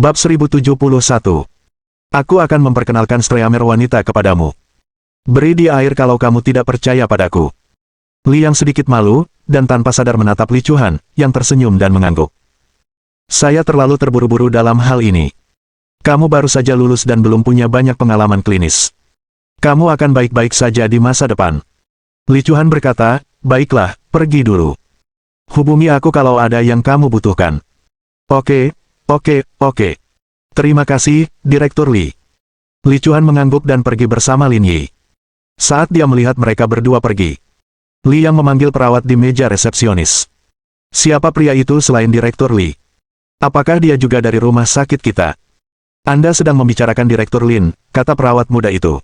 Bab 1071. Aku akan memperkenalkan Streamer wanita kepadamu. Beri dia air kalau kamu tidak percaya padaku. Li yang sedikit malu, dan tanpa sadar menatap Li Chuan, yang tersenyum dan mengangguk. Saya terlalu terburu-buru dalam hal ini. Kamu baru saja lulus dan belum punya banyak pengalaman klinis. Kamu akan baik-baik saja di masa depan. Li Chuan berkata, baiklah, pergi dulu. Hubungi aku kalau ada yang kamu butuhkan. Oke. Terima kasih, Direktur Li. Li Chuan mengangguk dan pergi bersama Lin Yi. Saat dia melihat mereka berdua pergi, Li yang memanggil perawat di meja resepsionis. Siapa pria itu selain Direktur Li? Apakah dia juga dari rumah sakit kita? Anda sedang membicarakan Direktur Lin, kata perawat muda itu.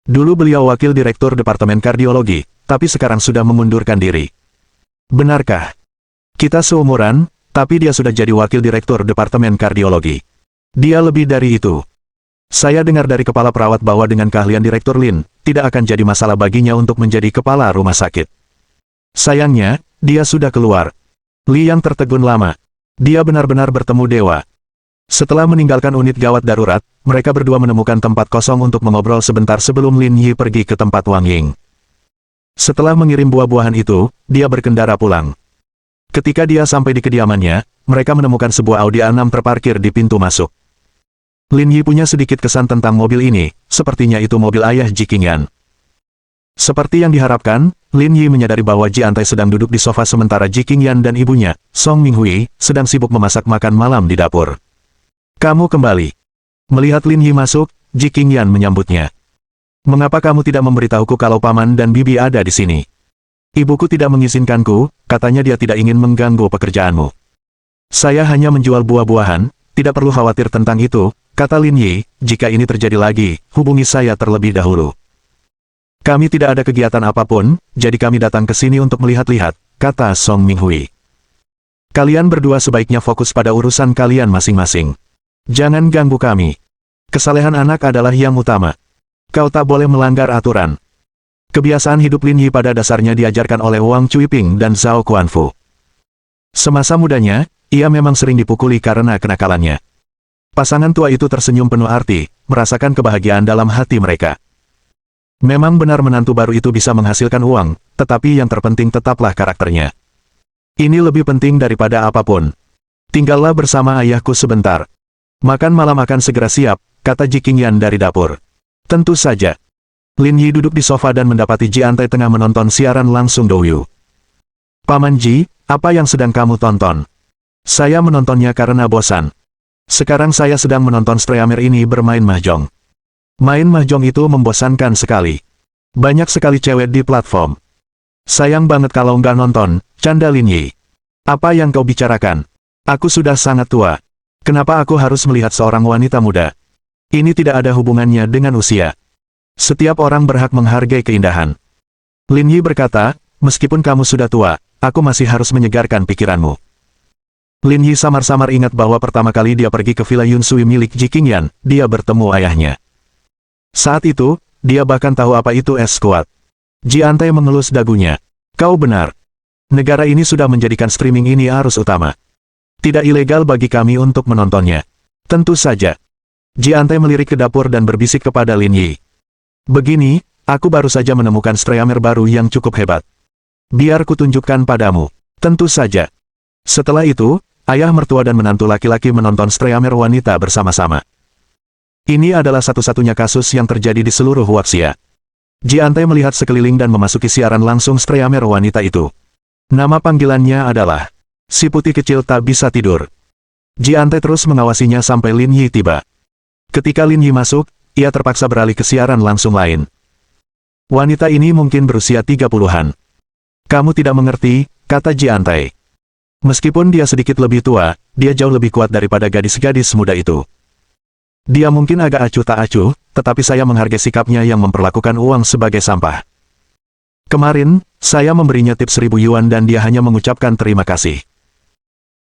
Dulu beliau wakil Direktur Departemen Kardiologi, tapi sekarang sudah mengundurkan diri. Benarkah? Kita seumuran, tapi dia sudah jadi wakil Direktur Departemen Kardiologi. Dia lebih dari itu. Saya dengar dari kepala perawat bahwa dengan keahlian Direktur Lin, tidak akan jadi masalah baginya untuk menjadi kepala rumah sakit. Sayangnya, dia sudah keluar. Li yang tertegun lama. Dia benar-benar bertemu dewa. Setelah meninggalkan unit gawat darurat, mereka berdua menemukan tempat kosong untuk mengobrol sebentar sebelum Lin Yi pergi ke tempat Wang Ying. Setelah mengirim buah-buahan itu, dia berkendara pulang. Ketika dia sampai di kediamannya, mereka menemukan sebuah Audi A6 terparkir di pintu masuk. Lin Yi punya sedikit kesan tentang mobil ini, sepertinya itu mobil ayah Ji Qingyan. Seperti yang diharapkan, Lin Yi menyadari bahwa Ji Antai sedang duduk di sofa sementara Ji Qingyan dan ibunya, Song Minghui, sedang sibuk memasak makan malam di dapur. Kamu kembali. Melihat Lin Yi masuk, Ji Qingyan menyambutnya. Mengapa kamu tidak memberitahuku kalau paman dan bibi ada di sini? Ibuku tidak mengizinkanku, katanya dia tidak ingin mengganggu pekerjaanmu. Saya hanya menjual buah-buahan, tidak perlu khawatir tentang itu, kata Lin Yi, jika ini terjadi lagi, hubungi saya terlebih dahulu. Kami tidak ada kegiatan apapun, jadi kami datang ke sini untuk melihat-lihat, kata Song Minghui. Kalian berdua sebaiknya fokus pada urusan kalian masing-masing. Jangan ganggu kami. Kesalehan anak adalah yang utama. Kau tak boleh melanggar aturan. Kebiasaan hidup Lin Yi pada dasarnya diajarkan oleh Wang Cuiping dan Zhao Kuanfu. Semasa mudanya, ia memang sering dipukuli karena kenakalannya. Pasangan tua itu tersenyum penuh arti, merasakan kebahagiaan dalam hati mereka. Memang benar menantu baru itu bisa menghasilkan uang, tetapi yang terpenting tetaplah karakternya. Ini lebih penting daripada apapun. Tinggallah bersama ayahku sebentar. Makan malam akan segera siap, kata Ji Qingyan dari dapur. Tentu saja. Lin Yi duduk di sofa dan mendapati Ji Antai tengah menonton siaran langsung Douyu. Paman Ji, apa yang sedang kamu tonton? Saya menontonnya karena bosan. Sekarang saya sedang menonton Streamer ini bermain mahjong. Main mahjong itu membosankan sekali. Banyak sekali cewek di platform. Sayang banget kalau nggak nonton, canda Lin Yi. Apa yang kau bicarakan? Aku sudah sangat tua. Kenapa aku harus melihat seorang wanita muda? Ini tidak ada hubungannya dengan usia. Setiap orang berhak menghargai keindahan. Lin Yi berkata, meskipun kamu sudah tua, aku masih harus menyegarkan pikiranmu. Lin Yi samar-samar ingat bahwa pertama kali dia pergi ke Villa Yunsui milik Ji Qingyan, dia bertemu ayahnya. Saat itu, dia bahkan tahu apa itu es kuat. Ji Antai mengelus dagunya. Kau benar. Negara ini sudah menjadikan streaming ini arus utama. Tidak ilegal bagi kami untuk menontonnya. Tentu saja. Ji Antai melirik ke dapur dan berbisik kepada Lin Yi. Begini, aku baru saja menemukan Streamer baru yang cukup hebat. Biar kutunjukkan padamu. Tentu saja. Setelah itu, ayah mertua dan menantu laki-laki menonton Streamer wanita bersama-sama. Ini adalah satu-satunya kasus yang terjadi di seluruh Wuxia. Ji Antai melihat sekeliling dan memasuki siaran langsung Streamer wanita itu. Nama panggilannya adalah si putih kecil tak bisa tidur. Ji Antai terus mengawasinya sampai Lin Yi tiba. Ketika Lin Yi masuk, ia terpaksa beralih ke siaran langsung lain. Wanita ini mungkin berusia 30-an. Kamu tidak mengerti, kata Ji Antai. Meskipun dia sedikit lebih tua, dia jauh lebih kuat daripada gadis-gadis muda itu. Dia mungkin agak acuh tak acuh, tetapi saya menghargai sikapnya yang memperlakukan uang sebagai sampah. Kemarin, saya memberinya tips 1000 yuan dan dia hanya mengucapkan terima kasih.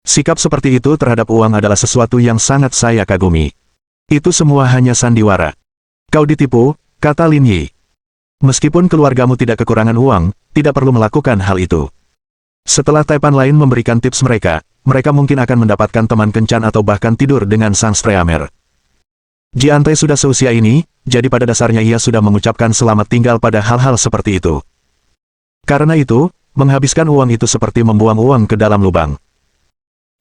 Sikap seperti itu terhadap uang adalah sesuatu yang sangat saya kagumi. Itu semua hanya sandiwara. Kau ditipu, kata Lin Yi. Meskipun keluargamu tidak kekurangan uang, tidak perlu melakukan hal itu. Setelah Taipan lain memberikan tips mereka mungkin akan mendapatkan teman kencan atau bahkan tidur dengan sang Streamer. Jiantai sudah seusia ini, jadi pada dasarnya ia sudah mengucapkan selamat tinggal pada hal-hal seperti itu. Karena itu, menghabiskan uang itu seperti membuang uang ke dalam lubang.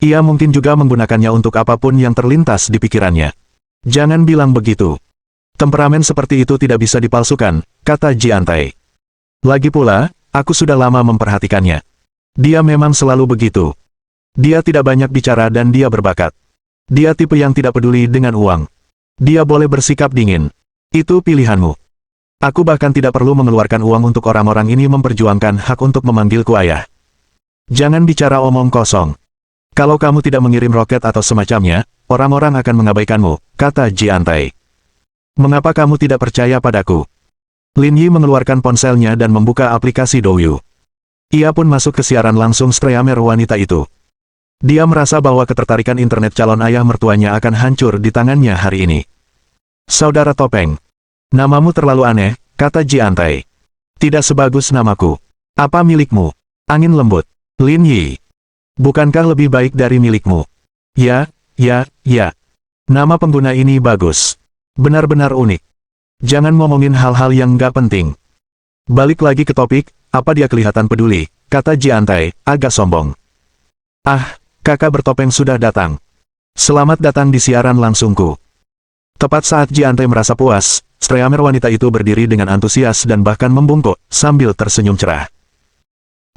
Ia mungkin juga menggunakannya untuk apapun yang terlintas di pikirannya. Jangan bilang begitu. Temperamen seperti itu tidak bisa dipalsukan, kata Jiantai. Lagi pula, aku sudah lama memperhatikannya. Dia memang selalu begitu. Dia tidak banyak bicara dan dia berbakat. Dia tipe yang tidak peduli dengan uang. Dia boleh bersikap dingin. Itu pilihanmu. Aku bahkan tidak perlu mengeluarkan uang untuk orang-orang ini memperjuangkan hak untuk memanggilku ayah. Jangan bicara omong kosong. Kalau kamu tidak mengirim roket atau semacamnya, orang-orang akan mengabaikanmu, kata Jiantai. Mengapa kamu tidak percaya padaku? Lin Yi mengeluarkan ponselnya dan membuka aplikasi Douyu. Ia pun masuk ke siaran langsung Streamer wanita itu. Dia merasa bahwa ketertarikan internet calon ayah mertuanya akan hancur di tangannya hari ini. Saudara Topeng. Namamu terlalu aneh, kata Jiantai. Tidak sebagus namaku. Apa milikmu? Angin lembut. Lin Yi. Bukankah lebih baik dari milikmu? Ya. Nama pengguna ini bagus. Benar-benar unik. Jangan ngomongin hal-hal yang nggak penting. Balik lagi ke topik, apa dia kelihatan peduli, kata Jiantai, agak sombong. Ah, kakak bertopeng sudah datang. Selamat datang di siaran langsungku. Tepat saat Jiantai merasa puas, Streamer wanita itu berdiri dengan antusias dan bahkan membungkuk, sambil tersenyum cerah.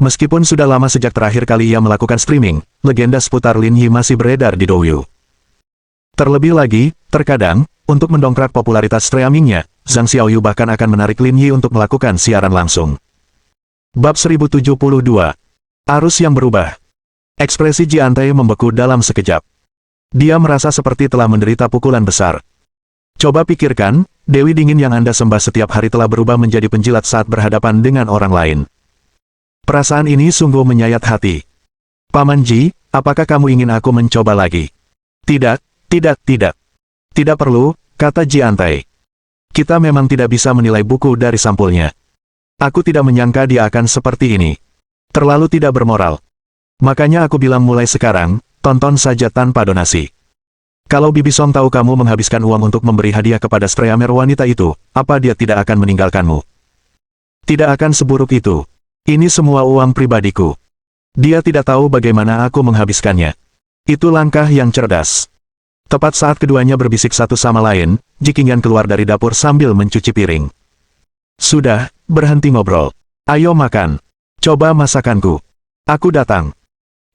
Meskipun sudah lama sejak terakhir kali ia melakukan streaming, legenda seputar Lin Yi masih beredar di Douyu. Terlebih lagi, terkadang, untuk mendongkrak popularitas streamingnya, Zhang Xiaoyu bahkan akan menarik Lin Yi untuk melakukan siaran langsung. Bab 1072. Arus yang berubah. Ekspresi Jiantai membeku dalam sekejap. Dia merasa seperti telah menderita pukulan besar. Coba pikirkan, Dewi Dingin yang Anda sembah setiap hari telah berubah menjadi penjilat saat berhadapan dengan orang lain. Perasaan ini sungguh menyayat hati. Paman Ji, apakah kamu ingin aku mencoba lagi? Tidak. Tidak perlu, kata Jiantai. Kita memang tidak bisa menilai buku dari sampulnya. Aku tidak menyangka dia akan seperti ini. Terlalu tidak bermoral. Makanya aku bilang mulai sekarang, tonton saja tanpa donasi. Kalau Bibi Song tahu kamu menghabiskan uang untuk memberi hadiah kepada Streamer wanita itu, apa dia tidak akan meninggalkanmu? Tidak akan seburuk itu. Ini semua uang pribadiku. Dia tidak tahu bagaimana aku menghabiskannya. Itu langkah yang cerdas. Tepat saat keduanya berbisik satu sama lain, Ji Qingyan keluar dari dapur sambil mencuci piring. Sudah, berhenti ngobrol. Ayo makan. Coba masakanku. Aku datang.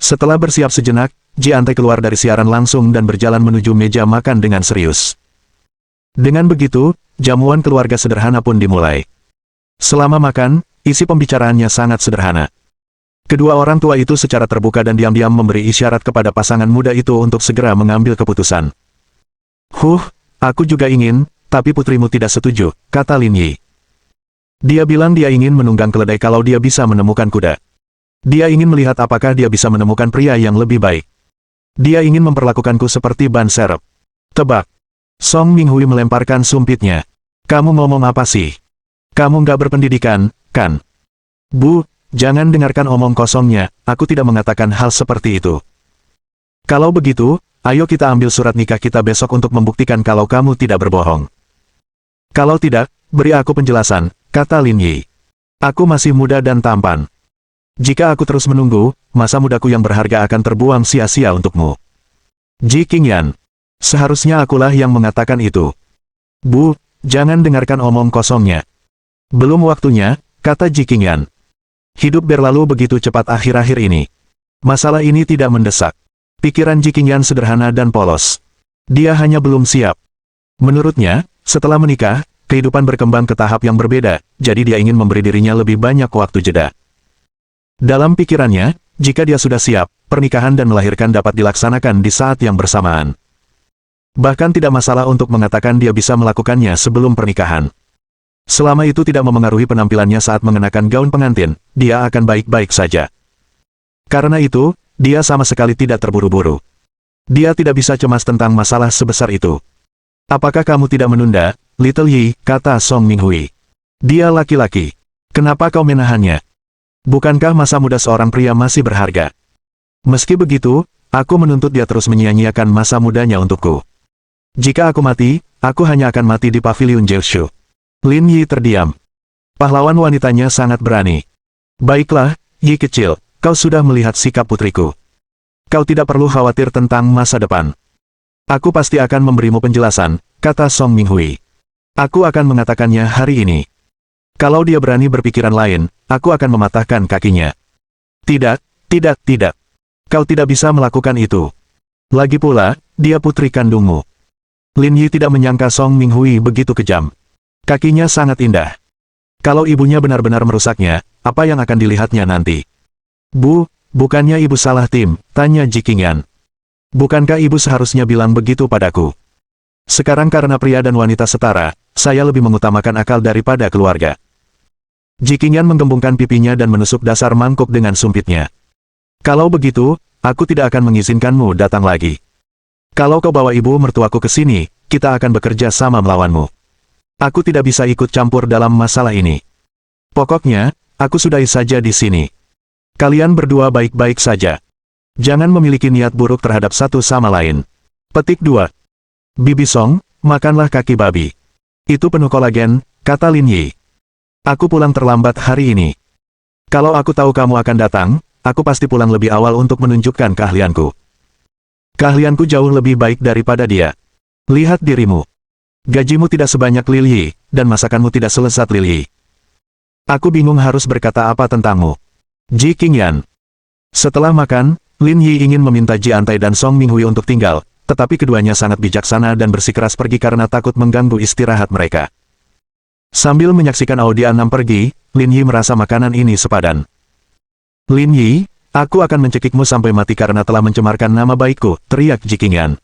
Setelah bersiap sejenak, Jiantai keluar dari siaran langsung dan berjalan menuju meja makan dengan serius. Dengan begitu, jamuan keluarga sederhana pun dimulai. Selama makan, isi pembicaraannya sangat sederhana. Kedua orang tua itu secara terbuka dan diam-diam memberi isyarat kepada pasangan muda itu untuk segera mengambil keputusan. Aku juga ingin, tapi putrimu tidak setuju, kata Lin Yi. Dia bilang dia ingin menunggang keledai kalau dia bisa menemukan kuda. Dia ingin melihat apakah dia bisa menemukan pria yang lebih baik. Dia ingin memperlakukanku seperti ban serep. Tebak. Song Minghui melemparkan sumpitnya. Kamu ngomong apa sih? Kamu nggak berpendidikan, kan? Bu, jangan dengarkan omong kosongnya, aku tidak mengatakan hal seperti itu. Kalau begitu, ayo kita ambil surat nikah kita besok untuk membuktikan kalau kamu tidak berbohong. Kalau tidak, beri aku penjelasan, kata Lin Yi. Aku masih muda dan tampan. Jika aku terus menunggu, masa mudaku yang berharga akan terbuang sia-sia untukmu. Ji Qingyan. Seharusnya akulah yang mengatakan itu. Bu, jangan dengarkan omong kosongnya. Belum waktunya, kata Ji Qingyan. Hidup berlalu begitu cepat akhir-akhir ini. Masalah ini tidak mendesak. Pikiran Ji Qingyan sederhana dan polos. Dia hanya belum siap. Menurutnya, setelah menikah, kehidupan berkembang ke tahap yang berbeda, jadi dia ingin memberi dirinya lebih banyak waktu jeda. Dalam pikirannya, jika dia sudah siap, pernikahan dan melahirkan dapat dilaksanakan di saat yang bersamaan. Bahkan tidak masalah untuk mengatakan dia bisa melakukannya sebelum pernikahan. Selama itu tidak memengaruhi penampilannya saat mengenakan gaun pengantin, dia akan baik-baik saja. Karena itu, dia sama sekali tidak terburu-buru. Dia tidak bisa cemas tentang masalah sebesar itu. Apakah kamu tidak menunda, Little Yi, kata Song Minghui. Dia laki-laki. Kenapa kau menahannya? Bukankah masa muda seorang pria masih berharga? Meski begitu, aku menuntut dia terus menyia-nyiakan masa mudanya untukku. Jika aku mati, aku hanya akan mati di paviliun Jiushu. Lin Yi terdiam. Pahlawan wanitanya sangat berani. Baiklah, Yi kecil, kau sudah melihat sikap putriku. Kau tidak perlu khawatir tentang masa depan. Aku pasti akan memberimu penjelasan, kata Song Minghui. Aku akan mengatakannya hari ini. Kalau dia berani berpikiran lain, aku akan mematahkan kakinya. Tidak, tidak, tidak. Kau tidak bisa melakukan itu. Lagi pula, dia putri kandungmu. Lin Yi tidak menyangka Song Minghui begitu kejam. Kakinya sangat indah. Kalau ibunya benar-benar merusaknya, apa yang akan dilihatnya nanti? Bukannya ibu salah tim, tanya Ji Qingyan. Bukankah ibu seharusnya bilang begitu padaku? Sekarang karena pria dan wanita setara, saya lebih mengutamakan akal daripada keluarga. Ji Qingyan menggembungkan pipinya dan menusuk dasar mangkuk dengan sumpitnya. Kalau begitu, aku tidak akan mengizinkanmu datang lagi. Kalau kau bawa ibu mertuaku ke sini, kita akan bekerja sama melawanmu. Aku tidak bisa ikut campur dalam masalah ini. Pokoknya, aku sudahi saja di sini. Kalian berdua baik-baik saja. Jangan memiliki niat buruk terhadap satu sama lain. Petik 2. Bibi Song, makanlah kaki babi. Itu penuh kolagen, kata Lin Yi. Aku pulang terlambat hari ini. Kalau aku tahu kamu akan datang, aku pasti pulang lebih awal untuk menunjukkan keahlianku. Keahlianku jauh lebih baik daripada dia. Lihat dirimu. Gajimu tidak sebanyak Lil Yi, dan masakanmu tidak selesat Lil Yi. Aku bingung harus berkata apa tentangmu. Ji Qingyan. Setelah makan, Lin Yi ingin meminta Ji Antai dan Song Minghui untuk tinggal, tetapi keduanya sangat bijaksana dan bersikeras pergi karena takut mengganggu istirahat mereka. Sambil menyaksikan Audi 6 pergi, Lin Yi merasa makanan ini sepadan. Lin Yi, aku akan mencekikmu sampai mati karena telah mencemarkan nama baikku, teriak Ji Qingyan.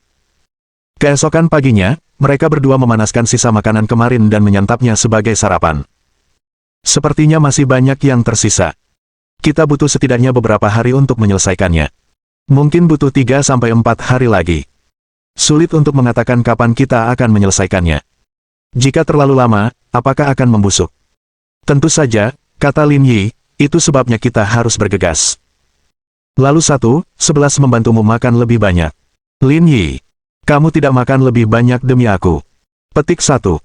Keesokan paginya, mereka berdua memanaskan sisa makanan kemarin dan menyantapnya sebagai sarapan. Sepertinya masih banyak yang tersisa. Kita butuh setidaknya beberapa hari untuk menyelesaikannya. Mungkin butuh 3-4 hari lagi. Sulit untuk mengatakan kapan kita akan menyelesaikannya. Jika terlalu lama, apakah akan membusuk? Tentu saja, kata Lin Yi, itu sebabnya kita harus bergegas. Lalu 11 membantumu makan lebih banyak. Lin Yi, kamu tidak makan lebih banyak demi aku. Petik 1.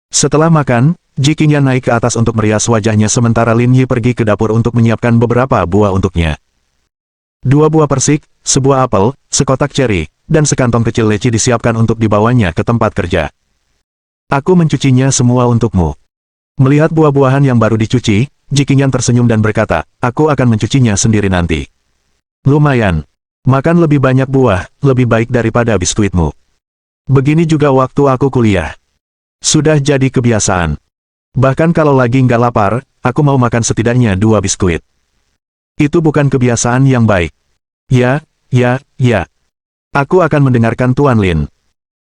Setelah makan, Ji Qingyan naik ke atas untuk merias wajahnya sementara Lin Yi pergi ke dapur untuk menyiapkan beberapa buah untuknya. 2 buah persik, sebuah apel, sekotak ceri, dan sekantong kecil leci disiapkan untuk dibawanya ke tempat kerja. Aku mencucinya semua untukmu. Melihat buah-buahan yang baru dicuci, Ji Qingyan tersenyum dan berkata, aku akan mencucinya sendiri nanti. Lumayan. Makan lebih banyak buah, lebih baik daripada biskuitmu. Begini juga waktu aku kuliah. Sudah jadi kebiasaan. Bahkan kalau lagi nggak lapar, aku mau makan setidaknya 2 biskuit. Itu bukan kebiasaan yang baik. Ya. Aku akan mendengarkan Tuan Lin.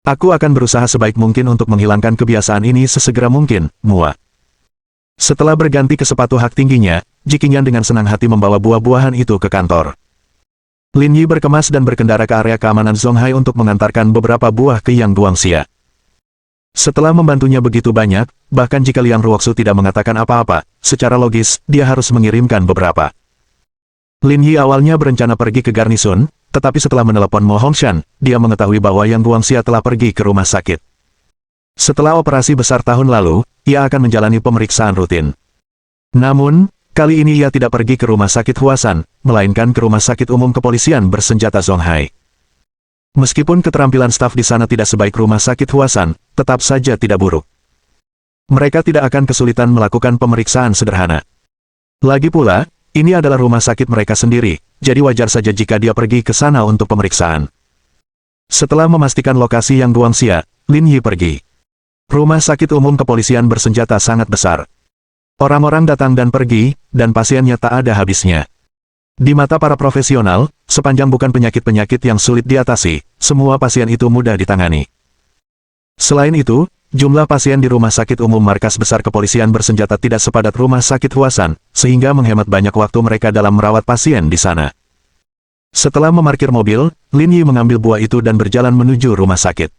Aku akan berusaha sebaik mungkin untuk menghilangkan kebiasaan ini sesegera mungkin, Mua. Setelah berganti ke sepatu hak tingginya, Ji Qingyan dengan senang hati membawa buah-buahan itu ke kantor. Lin Yi berkemas dan berkendara ke area keamanan Zonghai untuk mengantarkan beberapa buah ke Yang Guangxia. Setelah membantunya begitu banyak, bahkan jika Liang Ruoxu tidak mengatakan apa-apa, secara logis, dia harus mengirimkan beberapa. Lin Yi awalnya berencana pergi ke garnisun, tetapi setelah menelepon Mo Hongshan, dia mengetahui bahwa Yang Guangxia telah pergi ke rumah sakit. Setelah operasi besar tahun lalu, ia akan menjalani pemeriksaan rutin. Namun, kali ini ia tidak pergi ke rumah sakit Huasan, melainkan ke rumah sakit umum kepolisian bersenjata Zonghai. Meskipun keterampilan staf di sana tidak sebaik rumah sakit Huasan, tetap saja tidak buruk. Mereka tidak akan kesulitan melakukan pemeriksaan sederhana. Lagi pula, ini adalah rumah sakit mereka sendiri, jadi wajar saja jika dia pergi ke sana untuk pemeriksaan. Setelah memastikan lokasi Yang Guangxia, Lin Yi pergi. Rumah sakit umum kepolisian bersenjata sangat besar. Orang-orang datang dan pergi, dan pasiennya tak ada habisnya. Di mata para profesional, sepanjang bukan penyakit-penyakit yang sulit diatasi, semua pasien itu mudah ditangani. Selain itu, jumlah pasien di rumah sakit umum markas besar kepolisian bersenjata tidak sepadat rumah sakit Huasan, sehingga menghemat banyak waktu mereka dalam merawat pasien di sana. Setelah memarkir mobil, Lin Yi mengambil buah itu dan berjalan menuju rumah sakit.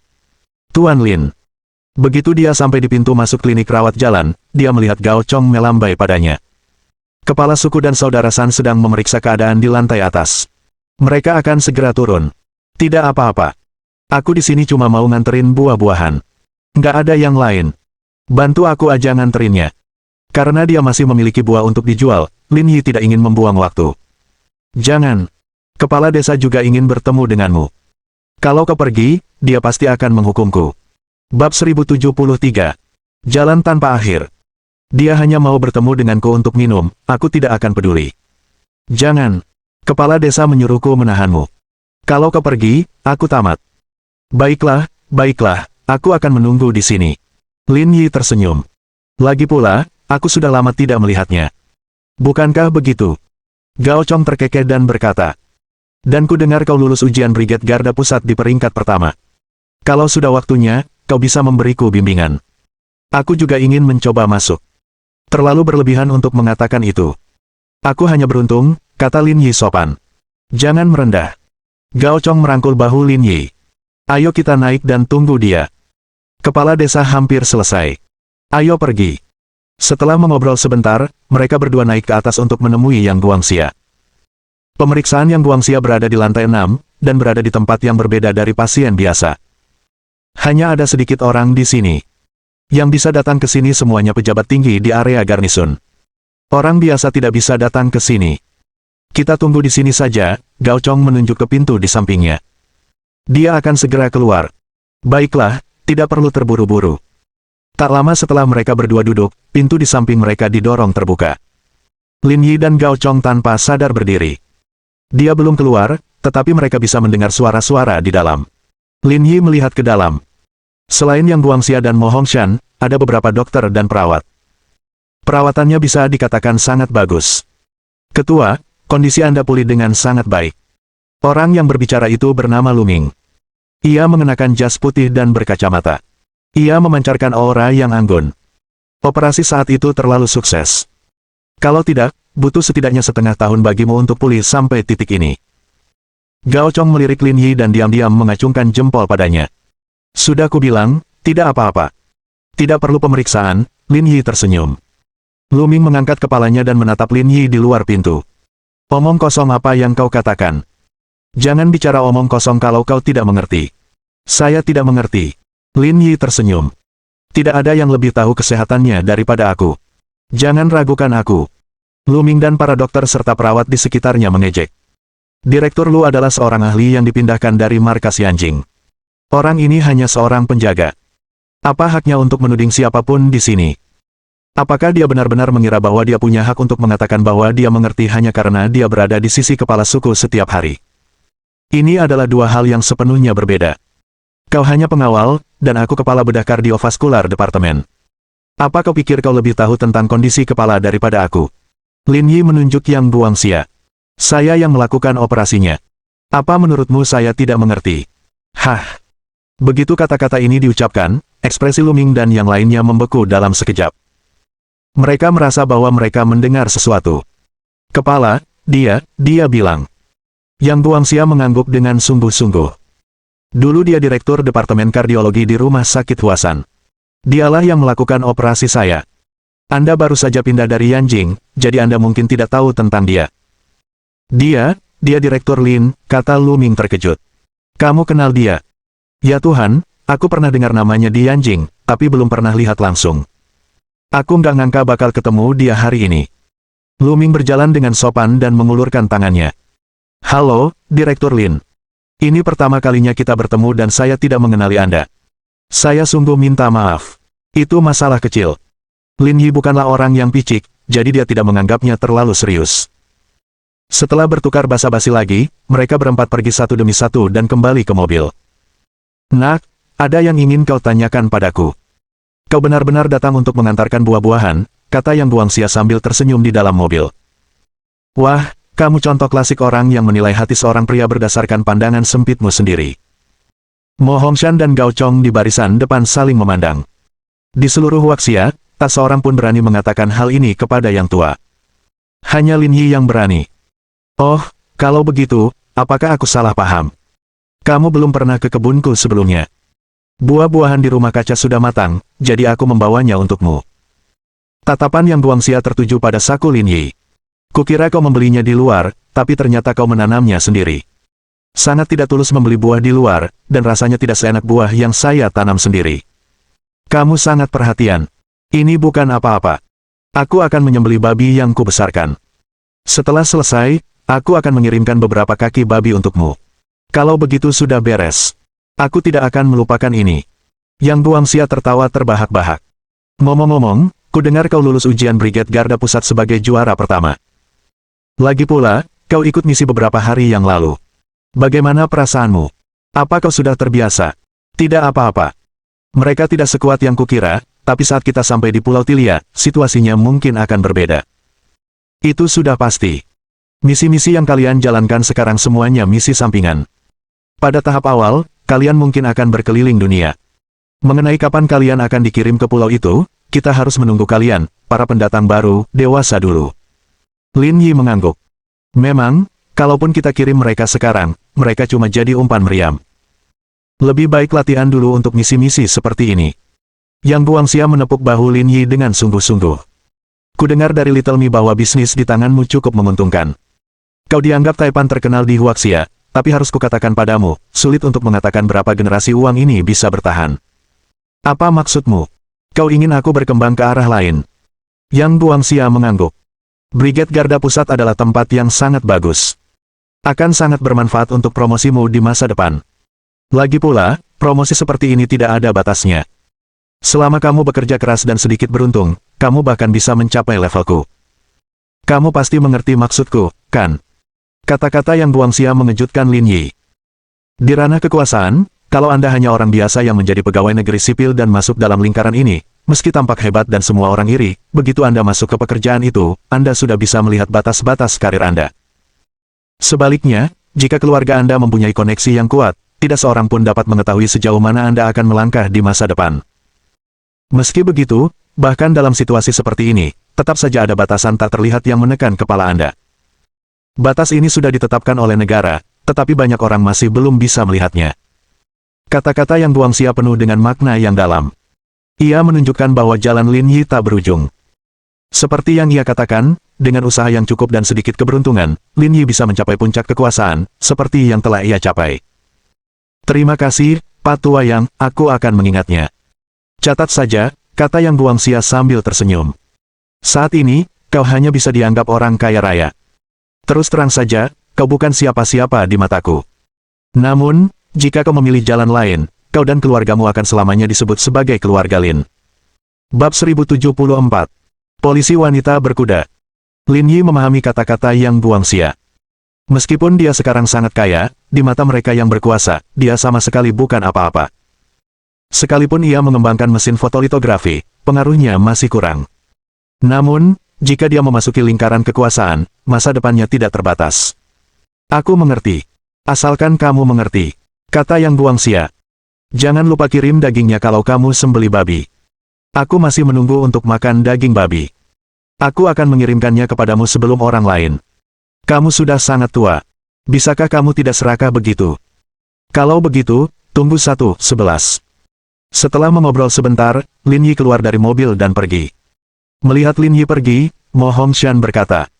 Tuan Lin. Begitu dia sampai di pintu masuk klinik rawat jalan, dia melihat Gao Chong melambai padanya. Kepala suku dan saudara San sedang memeriksa keadaan di lantai atas. Mereka akan segera turun. Tidak apa-apa. Aku di sini cuma mau nganterin buah-buahan. Nggak ada yang lain. Bantu aku aja nganterinnya. Karena dia masih memiliki buah untuk dijual, Lin Yi tidak ingin membuang waktu. Jangan. Kepala desa juga ingin bertemu denganmu. Kalau kau pergi, dia pasti akan menghukumku. Bab 1073. Jalan tanpa akhir. Dia hanya mau bertemu denganku untuk minum, aku tidak akan peduli. Jangan. Kepala desa menyuruhku menahanmu. Kalau kau pergi, aku tamat. Baiklah, baiklah, aku akan menunggu di sini. Lin Yi tersenyum. Lagi pula, aku sudah lama tidak melihatnya. Bukankah begitu? Gao Chong terkekeh dan berkata. Dan ku dengar kau lulus ujian Brigade Garda Pusat di peringkat pertama. Kalau sudah waktunya, kau bisa memberiku bimbingan. Aku juga ingin mencoba masuk. Terlalu berlebihan untuk mengatakan itu. Aku hanya beruntung, kata Lin Yi sopan. Jangan merendah. Gao Chong merangkul bahu Lin Yi. Ayo kita naik dan tunggu dia. Kepala desa hampir selesai. Ayo pergi. Setelah mengobrol sebentar, mereka berdua naik ke atas untuk menemui Yang Guangxia. Pemeriksaan Yang Guangxia berada di lantai 6, dan berada di tempat yang berbeda dari pasien biasa. Hanya ada sedikit orang di sini. Yang bisa datang ke sini semuanya pejabat tinggi di area garnisun. Orang biasa tidak bisa datang ke sini. Kita tunggu di sini saja, Gao Chong menunjuk ke pintu di sampingnya. Dia akan segera keluar. Baiklah, tidak perlu terburu-buru. Tak lama setelah mereka berdua duduk, pintu di samping mereka didorong terbuka. Lin Yi dan Gao Chong tanpa sadar berdiri. Dia belum keluar, tetapi mereka bisa mendengar suara-suara di dalam. Lin Yi melihat ke dalam. Selain Yang Guangxia dan Mo Hongshan, ada beberapa dokter dan perawat. Perawatannya bisa dikatakan sangat bagus. Ketua, kondisi Anda pulih dengan sangat baik. Orang yang berbicara itu bernama Luming. Ia mengenakan jas putih dan berkacamata. Ia memancarkan aura yang anggun. Operasi saat itu terlalu sukses. Kalau tidak, butuh setidaknya setengah tahun bagimu untuk pulih sampai titik ini. Gao Chong melirik Lin Yi dan diam-diam mengacungkan jempol padanya. Sudah kubilang, tidak apa-apa. Tidak perlu pemeriksaan, Lin Yi tersenyum. Luming mengangkat kepalanya dan menatap Lin Yi di luar pintu. Omong kosong apa yang kau katakan? Jangan bicara omong kosong kalau kau tidak mengerti. Saya tidak mengerti. Lin Yi tersenyum. Tidak ada yang lebih tahu kesehatannya daripada aku. Jangan ragukan aku. Luming dan para dokter serta perawat di sekitarnya mengejek. Direktur Lu adalah seorang ahli yang dipindahkan dari markas Yanjing. Orang ini hanya seorang penjaga. Apa haknya untuk menuding siapapun di sini? Apakah dia benar-benar mengira bahwa dia punya hak untuk mengatakan bahwa dia mengerti hanya karena dia berada di sisi kepala suku setiap hari? Ini adalah dua hal yang sepenuhnya berbeda. Kau hanya pengawal, dan aku kepala bedah kardiovaskular departemen. Apa kau pikir kau lebih tahu tentang kondisi kepala daripada aku? Lin Yi menunjuk Yang Guangxia. Saya yang melakukan operasinya. Apa menurutmu saya tidak mengerti? Hah! Begitu kata-kata ini diucapkan, ekspresi Luming dan yang lainnya membeku dalam sekejap. Mereka merasa bahwa mereka mendengar sesuatu. Kepala, dia bilang. Yang Guangxia mengangguk dengan sungguh-sungguh. Dulu dia direktur departemen kardiologi di rumah sakit Huasan. Dialah yang melakukan operasi saya. Anda baru saja pindah dari Yanjing, jadi Anda mungkin tidak tahu tentang dia. Dia direktur Lin, kata Luming terkejut. Kamu kenal dia? Ya Tuhan, aku pernah dengar namanya di Yanjing, tapi belum pernah lihat langsung. Aku nggak ngangka bakal ketemu dia hari ini. Luming berjalan dengan sopan dan mengulurkan tangannya. Halo, Direktur Lin. Ini pertama kalinya kita bertemu dan saya tidak mengenali Anda. Saya sungguh minta maaf. Itu masalah kecil. Lin Yi bukanlah orang yang picik, jadi dia tidak menganggapnya terlalu serius. Setelah bertukar basa-basi lagi, mereka berempat pergi satu demi satu dan kembali ke mobil. Nak, ada yang ingin kau tanyakan padaku. Kau benar-benar datang untuk mengantarkan buah-buahan, kata Yang Guangxia sambil tersenyum di dalam mobil. Wah, kamu contoh klasik orang yang menilai hati seorang pria berdasarkan pandangan sempitmu sendiri. Mo Hongshan dan Gao Chong di barisan depan saling memandang. Di seluruh Huaxia, tak seorang pun berani mengatakan hal ini kepada yang tua. Hanya Lin Yi yang berani. Oh, kalau begitu, apakah aku salah paham? Kamu belum pernah ke kebunku sebelumnya. Buah-buahan di rumah kaca sudah matang, jadi aku membawanya untukmu. Tatapan Yang Guangxia tertuju pada saku Lin Yi. Kukira kau membelinya di luar, tapi ternyata kau menanamnya sendiri. Sangat tidak tulus membeli buah di luar, dan rasanya tidak seenak buah yang saya tanam sendiri. Kamu sangat perhatian. Ini bukan apa-apa. Aku akan menyembelih babi yang kubesarkan. Setelah selesai, aku akan mengirimkan beberapa kaki babi untukmu. Kalau begitu sudah beres. Aku tidak akan melupakan ini. Yang Guangxia tertawa terbahak-bahak. Ngomong-ngomong, ku dengar kau lulus ujian Brigade Garda Pusat sebagai juara pertama. Lagi pula, kau ikut misi beberapa hari yang lalu. Bagaimana perasaanmu? Apa kau sudah terbiasa? Tidak apa-apa. Mereka tidak sekuat yang kukira, tapi saat kita sampai di Pulau Tilia, situasinya mungkin akan berbeda. Itu sudah pasti. Misi-misi yang kalian jalankan sekarang semuanya misi sampingan. Pada tahap awal, kalian mungkin akan berkeliling dunia. Mengenai kapan kalian akan dikirim ke pulau itu, kita harus menunggu kalian, para pendatang baru, dewasa dulu. Lin Yi mengangguk. Memang, kalaupun kita kirim mereka sekarang, mereka cuma jadi umpan meriam. Lebih baik latihan dulu untuk misi-misi seperti ini. Yang Guangxia menepuk bahu Lin Yi dengan sungguh-sungguh. Kudengar dari Little Mi bahwa bisnis di tanganmu cukup menguntungkan. Kau dianggap taipan terkenal di Huaxia, tapi harus kukatakan padamu, sulit untuk mengatakan berapa generasi uang ini bisa bertahan. Apa maksudmu? Kau ingin aku berkembang ke arah lain? Yang Guangxia mengangguk. Brigade Garda Pusat adalah tempat yang sangat bagus. Akan sangat bermanfaat untuk promosimu di masa depan. Lagi pula, promosi seperti ini tidak ada batasnya. Selama kamu bekerja keras dan sedikit beruntung, kamu bahkan bisa mencapai levelku. Kamu pasti mengerti maksudku, kan? Kata-kata yang Guangxia mengejutkan Lin Yi. Di ranah kekuasaan, kalau Anda hanya orang biasa yang menjadi pegawai negeri sipil dan masuk dalam lingkaran ini, meski tampak hebat dan semua orang iri, begitu Anda masuk ke pekerjaan itu, Anda sudah bisa melihat batas-batas karir Anda. Sebaliknya, jika keluarga Anda mempunyai koneksi yang kuat, tidak seorang pun dapat mengetahui sejauh mana Anda akan melangkah di masa depan. Meski begitu, bahkan dalam situasi seperti ini, tetap saja ada batasan tak terlihat yang menekan kepala Anda. Batas ini sudah ditetapkan oleh negara, tetapi banyak orang masih belum bisa melihatnya. Kata-kata yang Guangxia penuh dengan makna yang dalam. Ia menunjukkan bahwa jalan Lin Yi tak berujung. Seperti yang ia katakan, dengan usaha yang cukup dan sedikit keberuntungan, Lin Yi bisa mencapai puncak kekuasaan, seperti yang telah ia capai. Terima kasih, Pak Tua Yang, aku akan mengingatnya. Catat saja, kata yang Guangxia sambil tersenyum. Saat ini, kau hanya bisa dianggap orang kaya raya. Terus terang saja, kau bukan siapa-siapa di mataku. Namun, jika kau memilih jalan lain, kau dan keluargamu akan selamanya disebut sebagai keluarga Lin. Bab 1074. Polisi wanita berkuda. Lin Yi memahami kata-kata yang Guangxia. Meskipun dia sekarang sangat kaya, di mata mereka yang berkuasa, dia sama sekali bukan apa-apa. Sekalipun ia mengembangkan mesin fotolitografi, pengaruhnya masih kurang. Namun, jika dia memasuki lingkaran kekuasaan, masa depannya tidak terbatas. Aku mengerti. Asalkan kamu mengerti. Kata yang Guangxia. Jangan lupa kirim dagingnya kalau kamu sembelih babi. Aku masih menunggu untuk makan daging babi. Aku akan mengirimkannya kepadamu sebelum orang lain. Kamu sudah sangat tua. Bisakah kamu tidak serakah begitu? Kalau begitu, tunggu 1:11. Setelah mengobrol sebentar, Lin Yi keluar dari mobil dan pergi. Melihat Lin Yi pergi, Mo Hongshan berkata,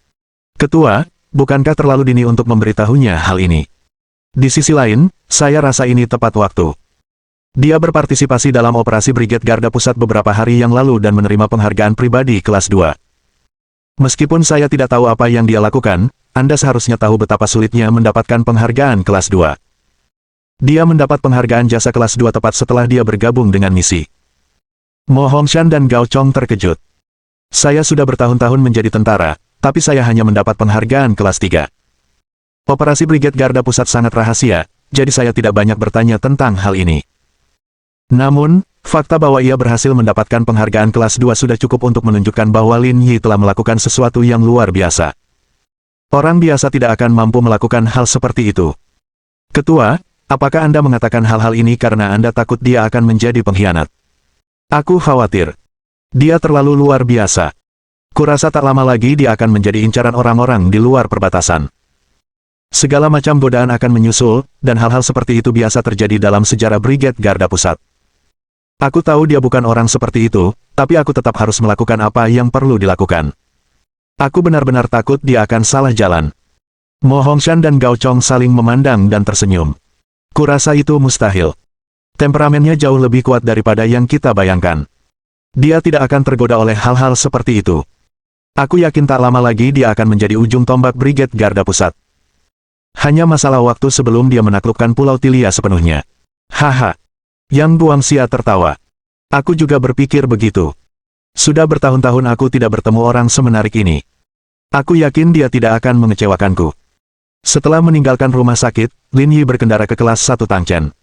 "Ketua, bukankah terlalu dini untuk memberitahunya hal ini? Di sisi lain, saya rasa ini tepat waktu." Dia berpartisipasi dalam operasi Brigade Garda Pusat beberapa hari yang lalu dan menerima penghargaan pribadi kelas 2. Meskipun saya tidak tahu apa yang dia lakukan, Anda seharusnya tahu betapa sulitnya mendapatkan penghargaan kelas 2. Dia mendapat penghargaan jasa kelas 2 tepat setelah dia bergabung dengan misi. Mo Hongshan dan Gao Chong terkejut. Saya sudah bertahun-tahun menjadi tentara, tapi saya hanya mendapat penghargaan kelas 3. Operasi Brigade Garda Pusat sangat rahasia, jadi saya tidak banyak bertanya tentang hal ini. Namun, fakta bahwa ia berhasil mendapatkan penghargaan kelas 2 sudah cukup untuk menunjukkan bahwa Lin Yi telah melakukan sesuatu yang luar biasa. Orang biasa tidak akan mampu melakukan hal seperti itu. Ketua, apakah Anda mengatakan hal-hal ini karena Anda takut dia akan menjadi pengkhianat? Aku khawatir. Dia terlalu luar biasa. Kurasa tak lama lagi dia akan menjadi incaran orang-orang di luar perbatasan. Segala macam godaan akan menyusul, dan hal-hal seperti itu biasa terjadi dalam sejarah Brigade Garda Pusat. Aku tahu dia bukan orang seperti itu, tapi aku tetap harus melakukan apa yang perlu dilakukan. Aku benar-benar takut dia akan salah jalan. Mo Hongshan dan Gao Chong saling memandang dan tersenyum. Kurasa itu mustahil. Temperamennya jauh lebih kuat daripada yang kita bayangkan. Dia tidak akan tergoda oleh hal-hal seperti itu. Aku yakin tak lama lagi dia akan menjadi ujung tombak Brigade Garda Pusat. Hanya masalah waktu sebelum dia menaklukkan Pulau Tilia sepenuhnya. Haha. Yang Guangxia tertawa. Aku juga berpikir begitu. Sudah bertahun-tahun aku tidak bertemu orang semenarik ini. Aku yakin dia tidak akan mengecewakanku. Setelah meninggalkan rumah sakit, Lin Yi berkendara ke kelas 1 Tangchen.